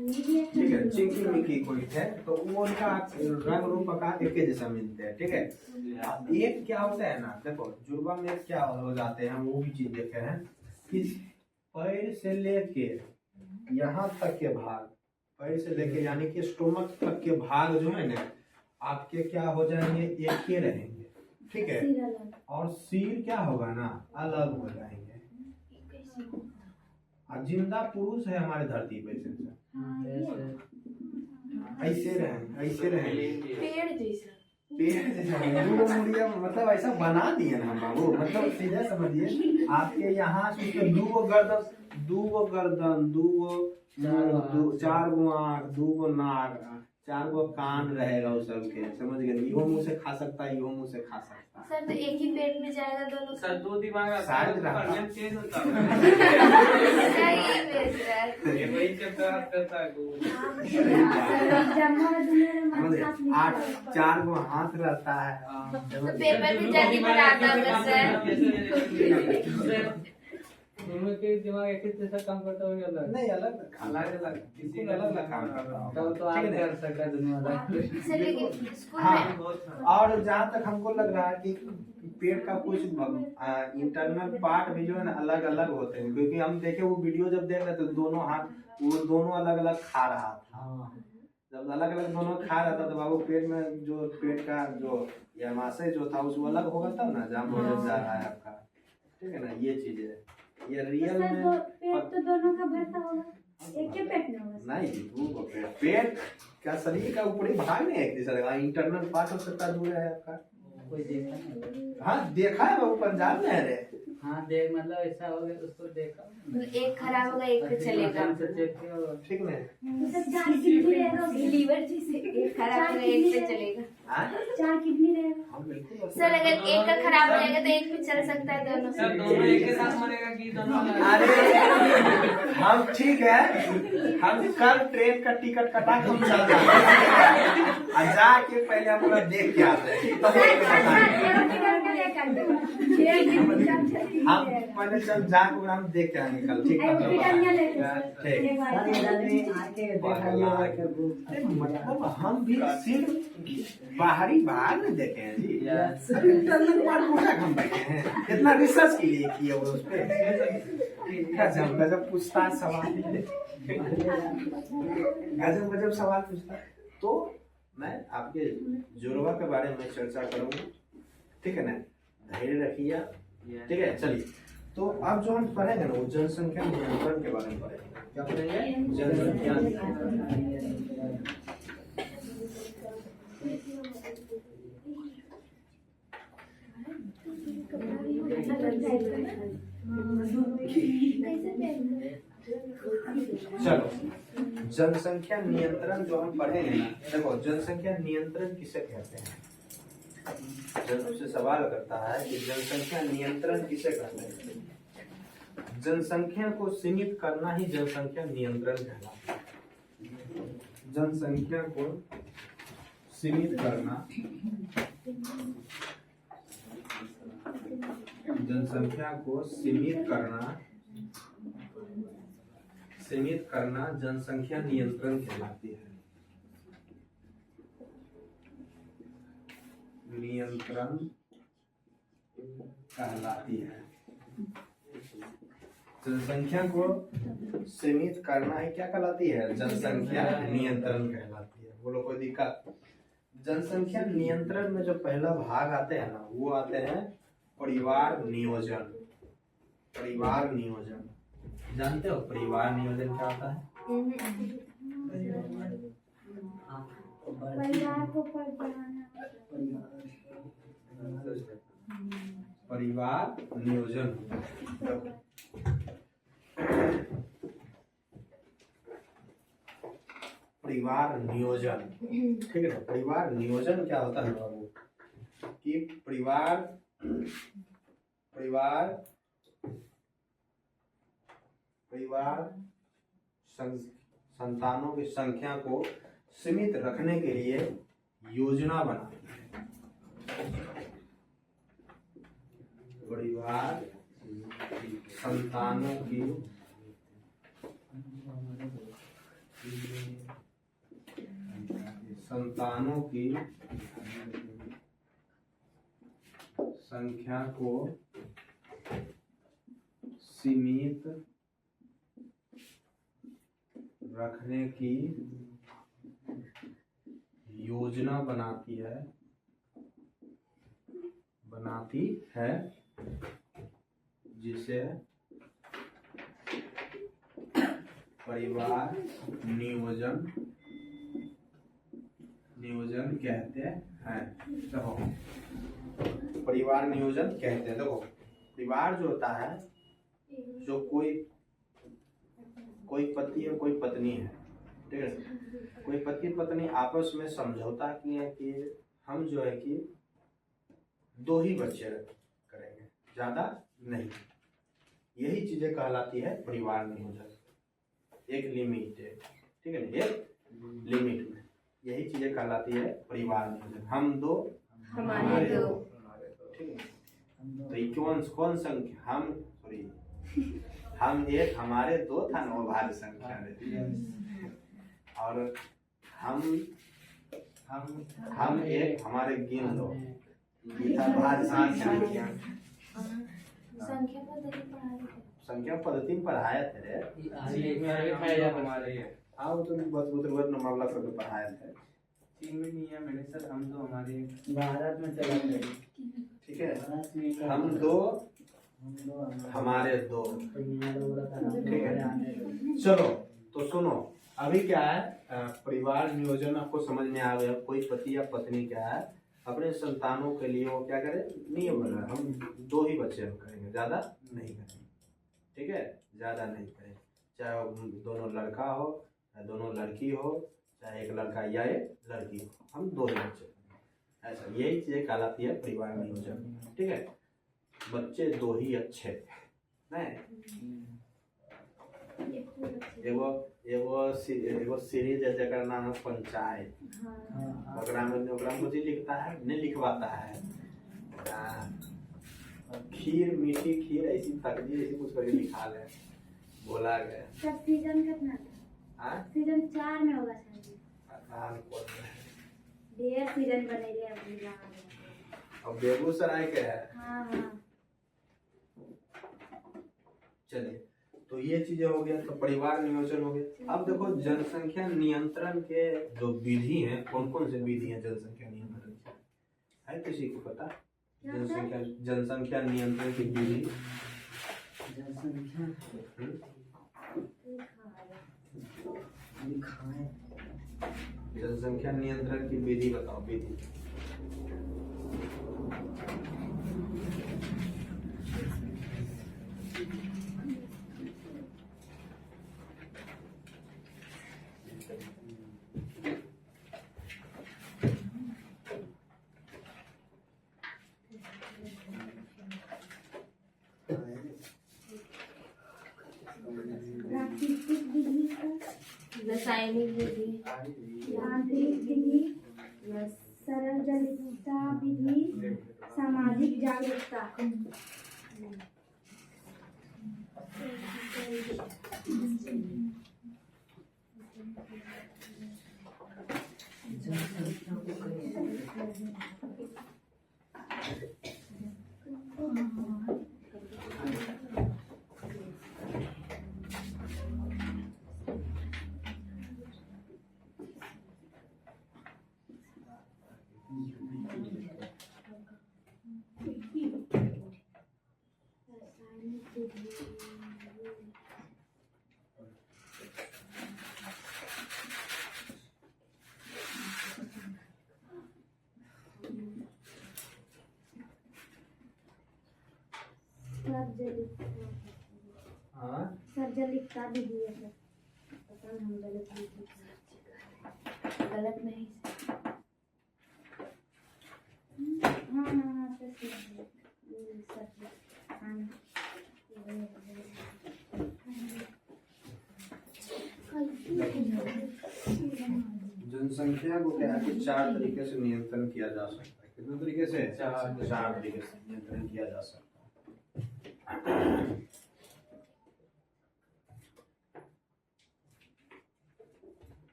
ठीक है, चिंकी मिकी कोई है तो वो उनका रंग रूप का एक ही जैसा मिलते हैं। ठीक है, अब एक क्या होता है ना, देखो जुड़वा में क्या हो जाते हैं, हम वो भी चीज देखे हैं कि पैर से लेके यहाँ तक के भाग, पैर से लेके यानी कि स्टोमक तक के भाग जो है ना आपके क्या हो जाएंगे, एक ही रहेंगे। ठीक है, और सिर क्या होगा ना अलग हो जाएंगे। जिंदा पुरुष है हमारे धरती पे ऐसे रहेंगे, ऐसे रहेंगे पेड़ जैसा। पेड़ जैसा मुड़िया, मतलब ऐसा बना दिए ना हम बाबू, मतलब सीधा समझिए आपके यहाँ से दो गर्दन, चार गो आँख, 2 गो नाक, 4 गो कान रहेगा उस सबके, समझ गए। इहो मुंह से खा सकता है, इहो मुंह से खा सकता है। सर तो एक ही पेट में जाएगा दोनों। सर 2 दिमाग शायद चेंज होता है। सही बेच रहा है। ये वही चक्कर करता है वो। 4 गो हाथ रहता है। तो पेपर भी जल्दी बनाता होगा सर। दोनों के दिमाग एक ही जैसा काम करता होगा, अलग नहीं अलग किसी का अलग काम करता होगा। तो आप कर सकते हैं दुनिया सर लेकिन स्कूल में हाँ, और जहाँ तक हमको लग रहा है कि पेट का कुछ इंटरनल पार्ट भी जो है ना अलग अलग होते हैं, क्योंकि हम देखे वो वीडियो जब देख रहे थे दोनों हाथ वो दोनों अलग अलग खा रहा था। जब अलग अलग दोनों खा रहा था तो बाबू पेट में जो पेट का जो यमाशय जो था उसको अलग होगा तब ना जहाँ भोजन जा रहा है आपका। ठीक है ना, ये चीज है। ये रियल में पेट तो दोनों का भरता होगा, एक ही पेट में होगा नहीं, पेट का शरीर का ऊपरी भाग नहीं एक जैसा लगा, इंटरनल पार्ट हो सकता है दूर है आपका। कोई देखा नहीं। हाँ देखा है वो पंजाब में है रे। हाँ देख, मतलब ऐसा हो गया उसको देखा। एक खराब होगा एक पे चलेगा। ठीक नहीं, लीवर जैसे एक खराब होगा एक पे चलेगा। 4 किडनी रहेगा। हाँ बिल्कुल। सर अगर एक का खराब हो जाएगा तो एक पे चल सकता है दोनों। सर दोनों एक के साथ मरेगा कि दोनों अलग? अरे हम ठीक है, हम कल ट्रेन का टिकट कटा के हम चल जाएंगे, जाके पहले हम लोग देख के आते हैं तब हम पहले चल जाके हम देख के आएंगे कल। ठीक है, मतलब हम भी सिर्फ बाहरी भाग में देखे हैं जी, इंटरनल पार्ट पूरा हम देखे हैं, इतना रिसर्च के लिए किया हुआ उस पे। गजब पूछताछ सवाल, गजब सवाल पूछता। तो मैं आपके जुड़वा के बारे में चर्चा करूंगा, ठीक है ना, धैर्य रखिए। ठीक है, चलिए तो अब जो हम पढ़ेंगे ना वो जनसंख्या नियंत्रण के बारे में पढ़ेंगे। क्या पढ़ेंगे? जनसंख्या चलो जनसंख्या नियंत्रण जो हम पढ़ेंगे ना, देखो जनसंख्या नियंत्रण किसे कहते हैं। जब उससे सवाल करता है कि जनसंख्या नियंत्रण किसे कहते हैं। जनसंख्या को सीमित करना ही जनसंख्या नियंत्रण कहलाता है। जनसंख्या को सीमित करना, जनसंख्या को सीमित करना जनसंख्या नियंत्रण कहलाती है। नियंत्रण कहलाती है। जनसंख्या को सीमित करना ही क्या कहलाती है? जनसंख्या नियंत्रण कहलाती है। बोलो कोई दिक्कत? जनसंख्या नियंत्रण में जो पहला भाग आते हैं ना वो आते हैं परिवार नियोजन। परिवार नियोजन जानते हो परिवार नियोजन क्या होता है? परिवार को बढ़ाना, परिवार नियोजन। परिवार नियोजन, ठीक है ना। परिवार नियोजन क्या होता है बाबू कि परिवार संतानों की संख्या को सीमित रखने के लिए योजना बनाती है। परिवार संतानों की संतानों की संख्या को सीमित रखने की योजना बनाती है जिसे परिवार नियोजन कहते हैं। देखो परिवार नियोजन कहते हैं। देखो परिवार जो होता है, जो कोई पति और कोई पत्नी है, ठीक है, कोई पति पत्नी आपस में समझौता किए हैं कि हम जो है कि 2 ही बच्चे करेंगे, ज्यादा नहीं। यही चीजें कहलाती है परिवार नियोजन। एक लिमिट है, ठीक है ना, एक लिमिट में यही चीजें कहलाती है परिवार नियोजन। हम 2 हमारे 2, ठीक है। तो ये कौन संख्या, हम 1 हमारे 2 था ना, वो भाज्य संख्या है। और हम 1 हमारे गिन लो, ये था भाज्य संख्या। संख्या पद्धति में पढ़ाए थे रे। हाँ वो तो बहुत मामला करके पढ़ाए थे। चीन में नहीं है मैंने सर, हम 2 हमारे भारत में चला गया, ठीक है। हम 2 हमारे 2, ठीक है। चलो तो सुनो, अभी क्या है, परिवार नियोजन आपको समझ में आ गया। कोई पति या पत्नी क्या है, अपने संतानों के लिए वो क्या करे, नियम बना, हम 2 ही बच्चे हम करेंगे, ज्यादा नहीं करेंगे, ठीक है, ज्यादा नहीं करेंगे। चाहे वो दोनों लड़का हो, चाहे दोनों लड़की हो, चाहे एक लड़का या एक लड़की हो, हम 2 ही बच्चे करेंगे। ऐसा यही चीजें कहलाती है परिवार नियोजन, ठीक है। बच्चे 2 ही अच्छे नहीं। एगो सीरीज है जगह नाम है पंचायत। ओकरा में मुझे लिखता है, नहीं लिखवाता है, खीर मीठी खीर ऐसी तकदीर ऐसी कुछ करके लिखा ले, बोला गया। सब सीजन कितना था? सीजन 4 में होगा शायद। ढेर सीजन बनेले अभी अब बेगूसराय के है। हाँ। चलिए, तो ये चीजें हो गया, तो परिवार नियोजन हो गया। अब देखो जनसंख्या नियंत्रण के जो विधि हैं, कौन कौन से विधि हैं जनसंख्या नियंत्रण के, है किसी को पता? जनसंख्या नियंत्रण की विधि, जनसंख्या नियंत्रण की विधि बताओ, विधि। प्राकृतिक विधि, रासायनिक विधि, यांत्रिक विधि, सरल जलिता विधि, सामाजिक जागरूकता। सर्जलिकता विधि है, पता नहीं हम गलत नहीं। हाँ जनसंख्या को क्या है कि 4 तरीके से नियंत्रण किया जा सकता है। कितने तरीके से? 4 तरीके से नियंत्रण किया जा सकता है।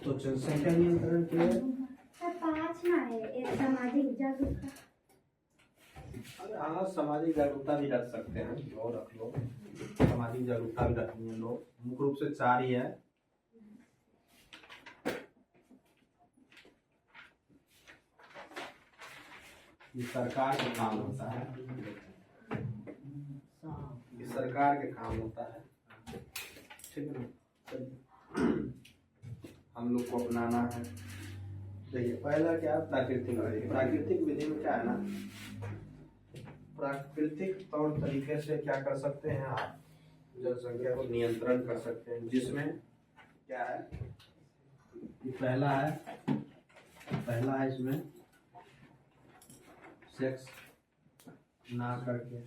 तो जनसंख्या नियंत्रण के लिए सर 5 ना है, एक सामाजिक जागरूकता। अरे हाँ, सामाजिक जागरूकता भी रख सकते हैं, लो रख लो, सामाजिक जागरूकता भी रखनी है लो। मुख्य रूप से 4 ही है। ये सरकार का काम होता है, ये सरकार के काम होता है, ठीक है ना। हम लोग को अपनाना है। देखिए पहला क्या है, प्राकृतिक विधि। प्राकृतिक विधि में क्या है ना, प्राकृतिक तौर तरीके से क्या कर सकते हैं आप, जनसंख्या को नियंत्रण कर सकते हैं, जिसमें क्या है, ये पहला है इसमें सेक्स ना करके,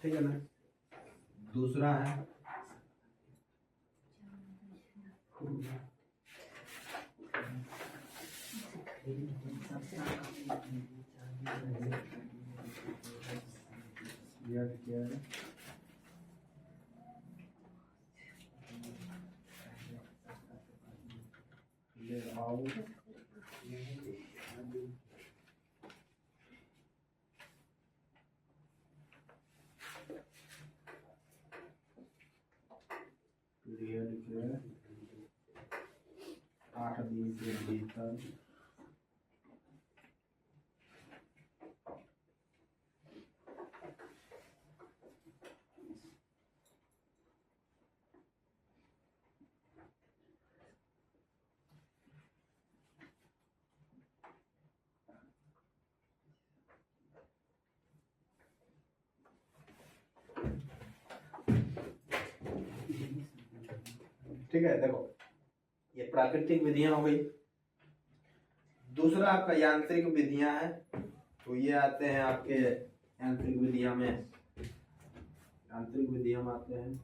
ठीक है ना। दूसरा है पीरियड के 8 दिन के भीतर ठीक है। देखो ये प्राकृतिक विधियां हो गई। दूसरा आपका यांत्रिक विधियां हैं, तो ये आते हैं आपके यांत्रिक विधियां में आते हैं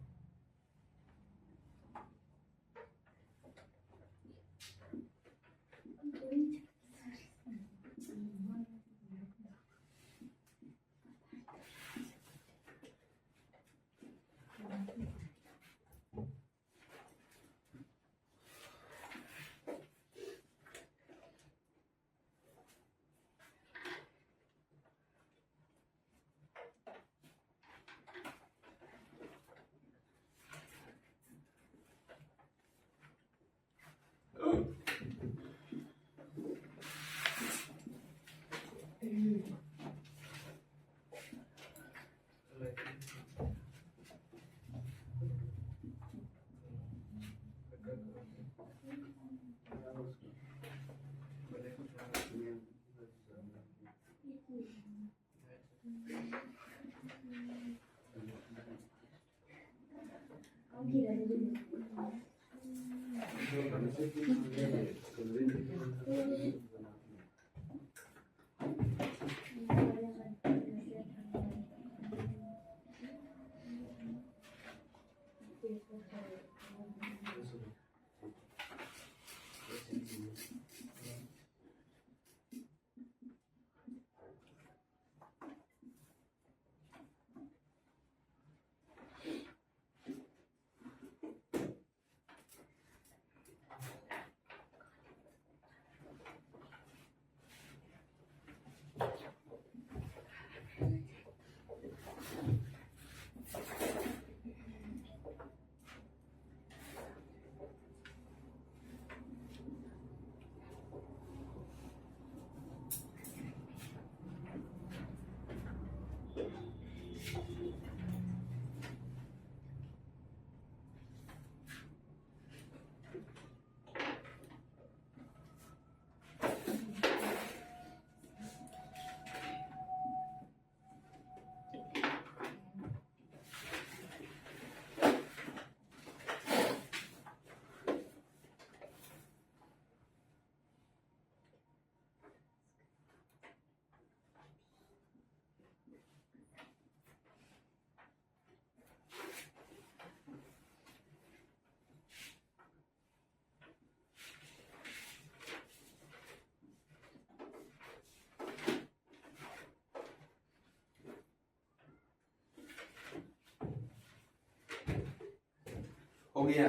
हो गया।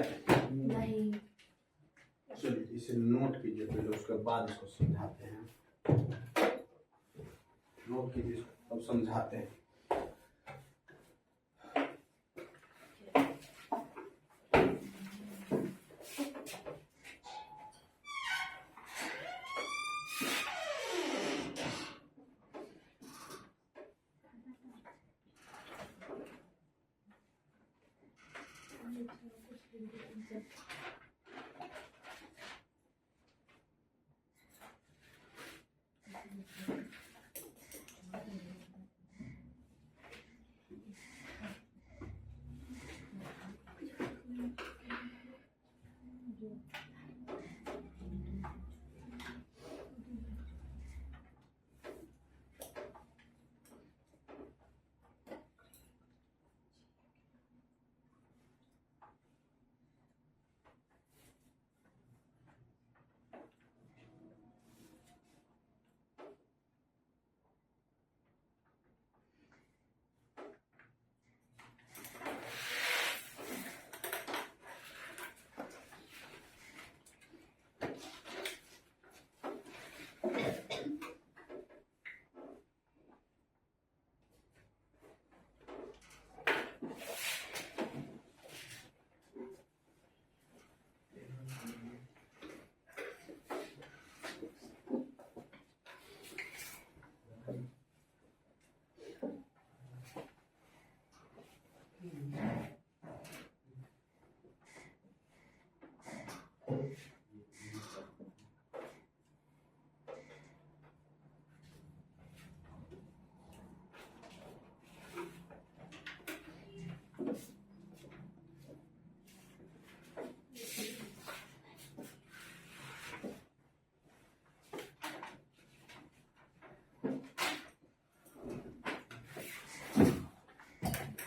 इसे नोट कीजिए पहले, उसके बाद इसको समझाते हैं। नोट कीजिए तब समझाते हैं।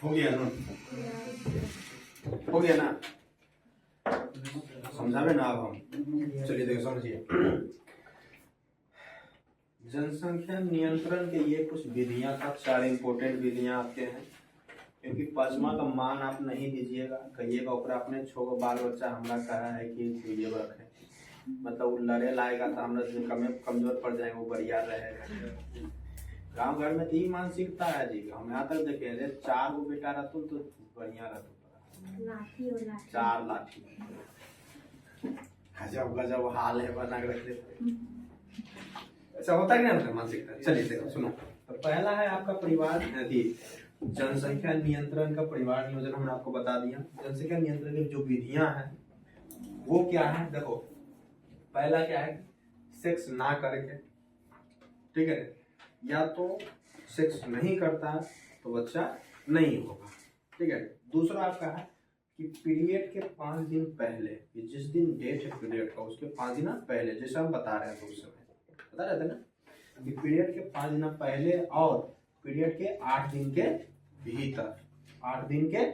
हो गया ना? हो गया ना? समझावे ना अब हम? चलिए देखो समझिए। जनसंख्या नियंत्रण के ये कुछ विधियां था, 4 इंपोर्टेंट विधियां आते हैं। क्योंकि पचमा का मान आप नहीं दीजिएगा, कहिएगा ऊपर अपने छोगो बाल बच्चा हमरा कहा है कि ये रखे, मतलब वो लड़े लाएगा तो हमरा जो कमजोर पड़ जाएगा, वो बढ़िया रहेगा। गांव घर में तो ये मानसिकता है जी। हम यहाँ तक देखे रे 4 गो बेटा रहते तो बढ़िया रहता, 4 लाठी। गजब गजब हाल है बना के रख देते। ऐसा होता है ना मानसिकता। चलिए देखो सुनो, तो पहला है आपका परिवार जनसंख्या नियंत्रण का परिवार नियोजन हमने आपको बता दिया। जनसंख्या नियंत्रण की जो विधियां हैं वो क्या है, देखो पहला क्या है, सेक्स ना करके, ठीक है, या तो सेक्स नहीं करता तो बच्चा नहीं होगा, ठीक है। दूसरा आपका है कि पीरियड के 5 दिन पहले, जिस दिन डेट है पीरियड का उसके 5 दिन पहले, जैसे हम बता रहे थे उस समय बता रहे थे ना कि पीरियड के 5 दिन पहले और पीरियड के 8 दिन के भीतर, 8 दिन के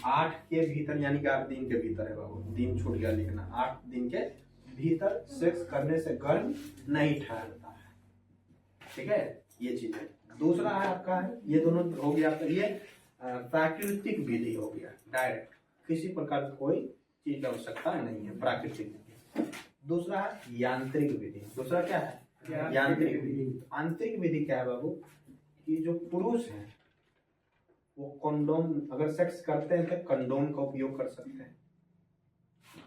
8 के भीतर, यानी कि 8 दिन के भीतर है बाबू, दिन छूट गया लिखना, 8 दिन के भीतर सेक्स करने से गर्भ नहीं ठहरता है, ठीक है, ये चीज है। दूसरा है आपका है, ये दोनों हो गया आपका, ये प्राकृतिक विधि हो गया, डायरेक्ट, किसी प्रकार की कोई चीज की आवश्यकता नहीं है, प्राकृतिक विधि। दूसरा है यांत्रिक विधि। दूसरा क्या है, यांत्रिक विधि। आंतरिक विधि क्या है बाबू, कि जो पुरुष है वो कंडोम, अगर सेक्स करते हैं तो कंडोम का उपयोग कर सकते हैं,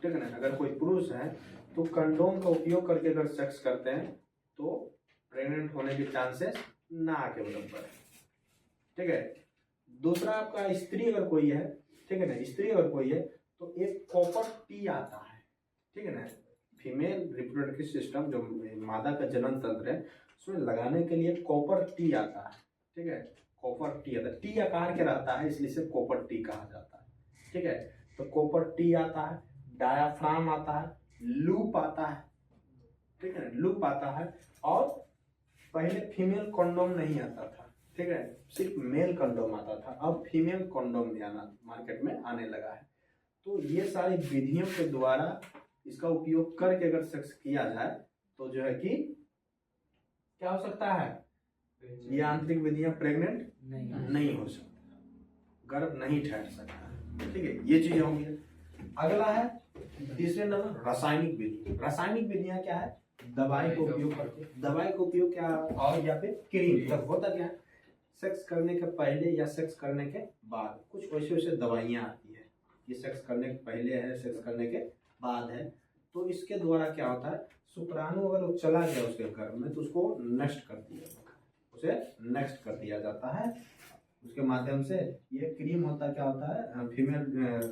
ठीक है ना। अगर कोई पुरुष है तो कंडोम का उपयोग करके अगर सेक्स करते हैं तो प्रेग्नेंट होने के चांसेस ना के बराबर है, ठीक है। दूसरा आपका स्त्री अगर कोई है, ठीक है ना, स्त्री अगर कोई है तो एक कॉपर टी आता है, ठीक है ना, फीमेल रिप्रोडक्टिव सिस्टम जो मादा का जनन तंत्र है उसमें लगाने के लिए कॉपर टी आता है, ठीक है, कॉपर टी आता है, टी आकार के रहता है इसलिए इसे कॉपर टी कहा जाता है, ठीक है। तो कॉपर टी आता है, डायाफ्राम आता है, लूप आता है, ठीक है, लूप आता है। और पहले फीमेल कंडोम नहीं आता था, ठीक है, सिर्फ मेल कंडोम आता था, अब फीमेल कंडोम भी आना मार्केट में आने लगा है। तो ये सारी विधियों के द्वारा इसका उपयोग करके अगर सेक्स किया जाए तो जो है कि क्या हो सकता है, ये आंतरिक विधियां प्रेग्नेंट नहीं हो सकता, गर्भ नहीं ठहर सकता, ठीक है, ये चीज होंगी। अगला है तीसरे नंबर रासायनिक विधि। रासायनिक विधियां क्या है? दवाई का उपयोग करते हैं। दवाई का उपयोग क्या, और या फिर क्रीम। तब होता क्या है, सेक्स करने के पहले या सेक्स करने के बाद कुछ वैसे वैसे दवाइयाँ आती है। ये सेक्स करने के पहले है, सेक्स करने के बाद है, तो इसके द्वारा क्या होता है, शुक्राणु अगर वो चला गया उसके गर्भ में तो उसको नष्ट कर दिया जाता है, उसे नष्ट कर दिया जाता है उसके माध्यम से। ये क्रीम होता क्या होता है, फीमेल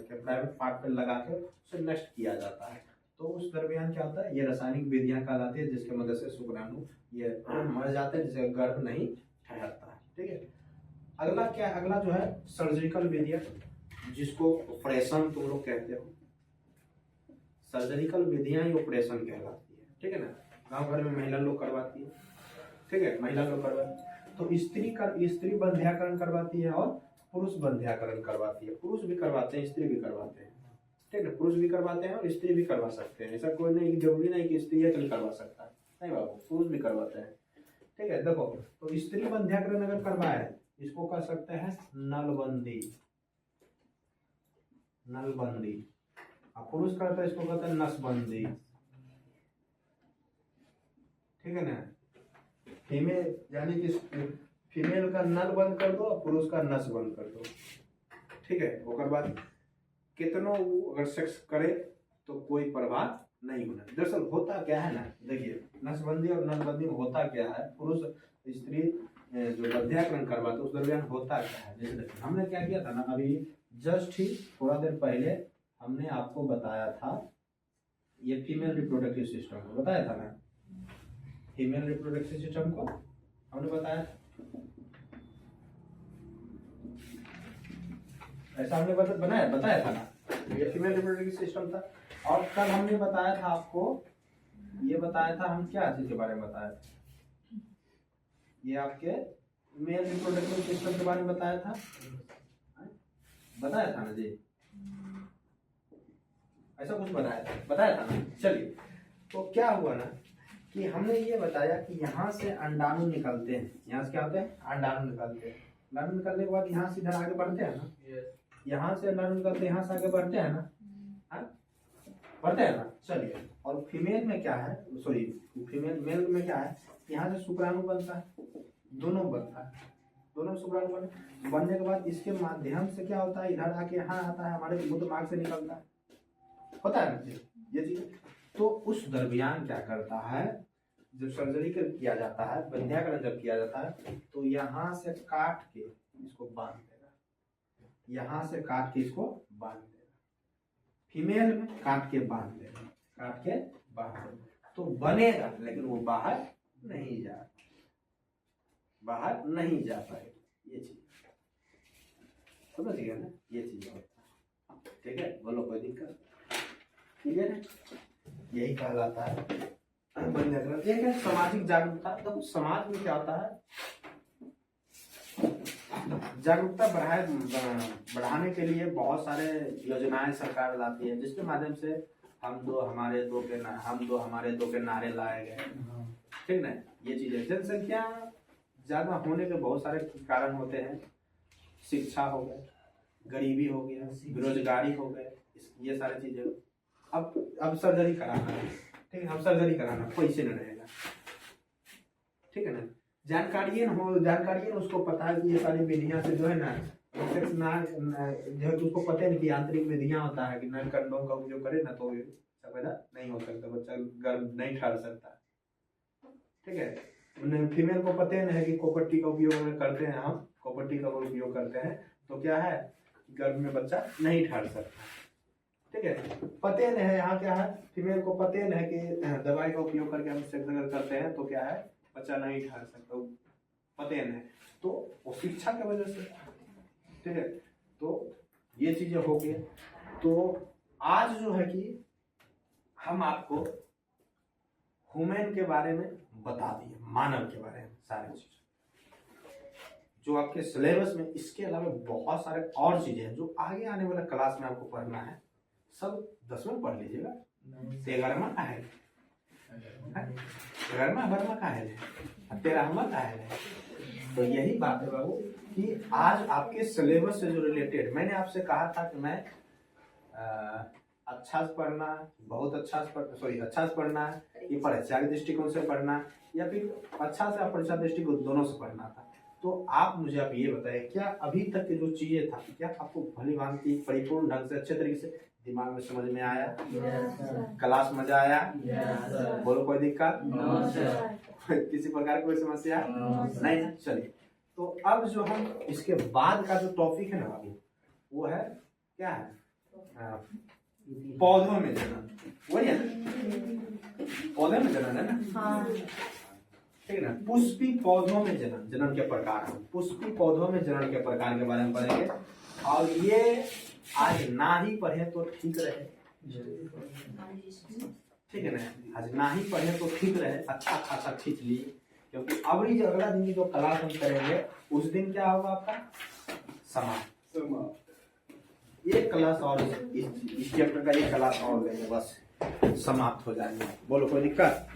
के प्राइवेट पार्ट पर लगा के उसे नष्ट किया जाता है। तो उस दरमियान क्या होता है, ये रासायनिक विधियां कहलाती है, जिसके मदद से शुक्राणु ये मर जाते हैं, जिससे गर्भ नहीं ठहरता है। ठीक है, अगला क्या है, अगला जो है सर्जिकल विधियां, जिसको ऑपरेशन तुम लोग कहते हो। सर्जिकल विधियां ही ऑपरेशन कहलाती है। ठीक है ना, गांव घर में महिला लोग करवाती है। ठीक है, महिला लोग करवाती है। तो स्त्री बंध्याकरण करवाती है और पुरुष बंध्याकरण करवाती है। पुरुष भी करवाते हैं, स्त्री भी करवाते हैं। ठीक है, पुरुष भी करवाते हैं और स्त्री भी करवा सकते हैं। ऐसा कोई नहीं, जरूरी नहीं कि स्त्री अकेले करवा सकता है, नहीं बाबू, पुरुष भी करवाते हैं। ठीक है, देखो तो स्त्री बंध्याकरण अगर करवाए इसको कह सकते हैं नलबंदी, नलबंदी। और पुरुष करता है इसको कहते हैं नसबंदी। ठीक है ना, फीमेल यानी कि फीमेल का नल बंद कर दो, पुरुष का नस बंद कर दो। ठीक है, ओकर बाद कितनों अगर सेक्स करे तो कोई प्रभाव नहीं होना। दरअसल होता क्या है ना, देखिए नसबंदी और नलबंदी में होता क्या है, पुरुष स्त्री जो बंध्याकरण करवाते उस दरमियान होता क्या है। जैसे देखिए हमने क्या किया था ना, अभी जस्ट ही थोड़ा देर पहले हमने आपको बताया था, ये फीमेल रिप्रोडक्टिव सिस्टम को बताया था ना, फीमेल रिप्रोडक्टिव सिस्टम को हमने बताया, ऐसा हमने बताया था ना, ये फीमेल रिप्रोडक्टिव सिस्टम था। और कल हमने बताया था आपको, ये बताया था हम क्या चीज के बारे में बताया था, ये आपके मेल रिप्रोडक्टिव सिस्टम के बारे में बताया था ना जी, ऐसा कुछ बताया था ना। चलिए, तो क्या हुआ ना कि हमने ये बताया कि यहाँ से अंडाणु निकलते हैं, यहाँ से क्या होते हैं, अंडाणु निकलते हैं। अंडाणु निकलने के बाद यहाँ से इधर आगे बढ़ते हैं ना, यहाँ से अंडाणु निकलते हैं, यहाँ से आगे बढ़ते हैं ना, बढ़ते हैं ना। चलिए, और फीमेल में क्या है, सॉरी मेल में क्या है, यहाँ से शुक्राणु बनता है, दोनों बनता है, दोनों शुक्राणु बनने के बाद इसके माध्यम से क्या होता है, इधर आके यहाँ आता है, हमारे मुंह दिमाग से निकलता है, होता है ना ये चीज। तो उस दरमियान क्या करता है, जब सर्जरी किया जाता है, बंध्याकरण जब किया जाता है, तो यहाँ से काट के इसको बांध देगा, यहाँ से काट के इसको बांध देगा। फीमेल में काट के बांध देगा, काट के बांध देगा, तो बनेगा, लेकिन वो बाहर नहीं जा पाएगा। ये चीज समझ गया ना, ये चीज होता है। ठीक है, बोलो कोई दिक्कत, ठीक है ना, यही कहलाता है बंध्याकरण। एक है सामाजिक जागरूकता। तो समाज में क्या होता है, जागरूकता बढ़ाने के लिए बहुत सारे योजनाएं सरकार लाती है, जिसके माध्यम से हम दो हमारे दो के नारे लाए गए। ठीक ना, ये चीजें, जनसंख्या ज्यादा होने के बहुत सारे कारण होते हैं, शिक्षा हो गए, गरीबी हो गया, बेरोजगारी हो गए, ये सारी चीजें। अब सर्जरी कराना है, ठीक है, अब सर्जरी कराना, पैसे न रहेगा। ठीक है ना, जानकारी उसको पता है कि ये सारी विधियां से जो है ना, जो है उसको पता है कि आंतरिक विधियां होता है कि नल कंडोम का उपयोग करे ना तो पैदा नहीं हो सकता, बच्चा गर्भ नहीं ठहर सकता। ठीक है, फीमेल को पता है कि कोपट्टी का उपयोग करते हैं, हम कोपट्टी का उपयोग करते हैं तो क्या है, गर्भ में बच्चा नहीं ठहर सकता। ठीक है, पतेन है, यहाँ क्या है, फीमेल को पतेन है कि दवाई का उपयोग करके हम सेक्स अगर करते हैं तो क्या है, बच्चा नहीं ठहर सकता, पतेन है। तो वो शिक्षा की वजह से, ठीक है, तो ये चीजें हो गई। तो आज जो है कि हम आपको ह्यूमन के बारे में बता दिए, मानव के बारे में सारी चीज जो आपके सिलेबस में। इसके अलावा बहुत सारे और चीजें हैं जो आगे आने वाला क्लास में आपको पढ़ना है। सब 10वीं पढ़ लीजिएगा, 11वां का है, 11वां 12वां का है, 13वां का है। तो यही बात है बाबू कि आज आपके सिलेबस से जो रिलेटेड, मैंने आपसे कहा था कि मैं अच्छा से पढ़ना है, बहुत अच्छा से अच्छा से पढ़ना है, ये परीक्षा के दृष्टिकोण से पढ़ना है, या फिर अच्छा से परीक्षा दृष्टिकोण दोनों से पढ़ना था। तो आप मुझे आप ये बताएं, क्या अभी तक की जो चीजें था क्या आपको भली भांति परिपूर्ण ढंग से अच्छे तरीके से दिमाग में समझ में आया? क्लास मजा आया? बोलो कोई दिक्कत? किसी प्रकार की कोई समस्या नहीं? चलिए, तो अब जो हम इसके बाद का जो टॉपिक है ना अभी, वो है क्या है? पौधों में जनन। वही है ना, पौधे में जनन है ना? ठीक है ना। पुष्पी पौधों में जनन, जनन के प्रकार, पुष्पी पौधों में जनन के प्रकार के बारे में पढ़ेंगे। और ये आज ना ही पढ़े तो ठीक रहे, ठीक है ना, आज ना ही पढ़े तो ठीक रहे, अच्छा खासा खींच लिए, क्योंकि अगली जो अगला दिन की जो क्लास हम करेंगे उस दिन क्या होगा आपका? समाप्त। एक क्लास और इस चैप्टर का एक क्लास और लेंगे, बस समाप्त हो जाएंगे। बोलो कोई दिक्कत?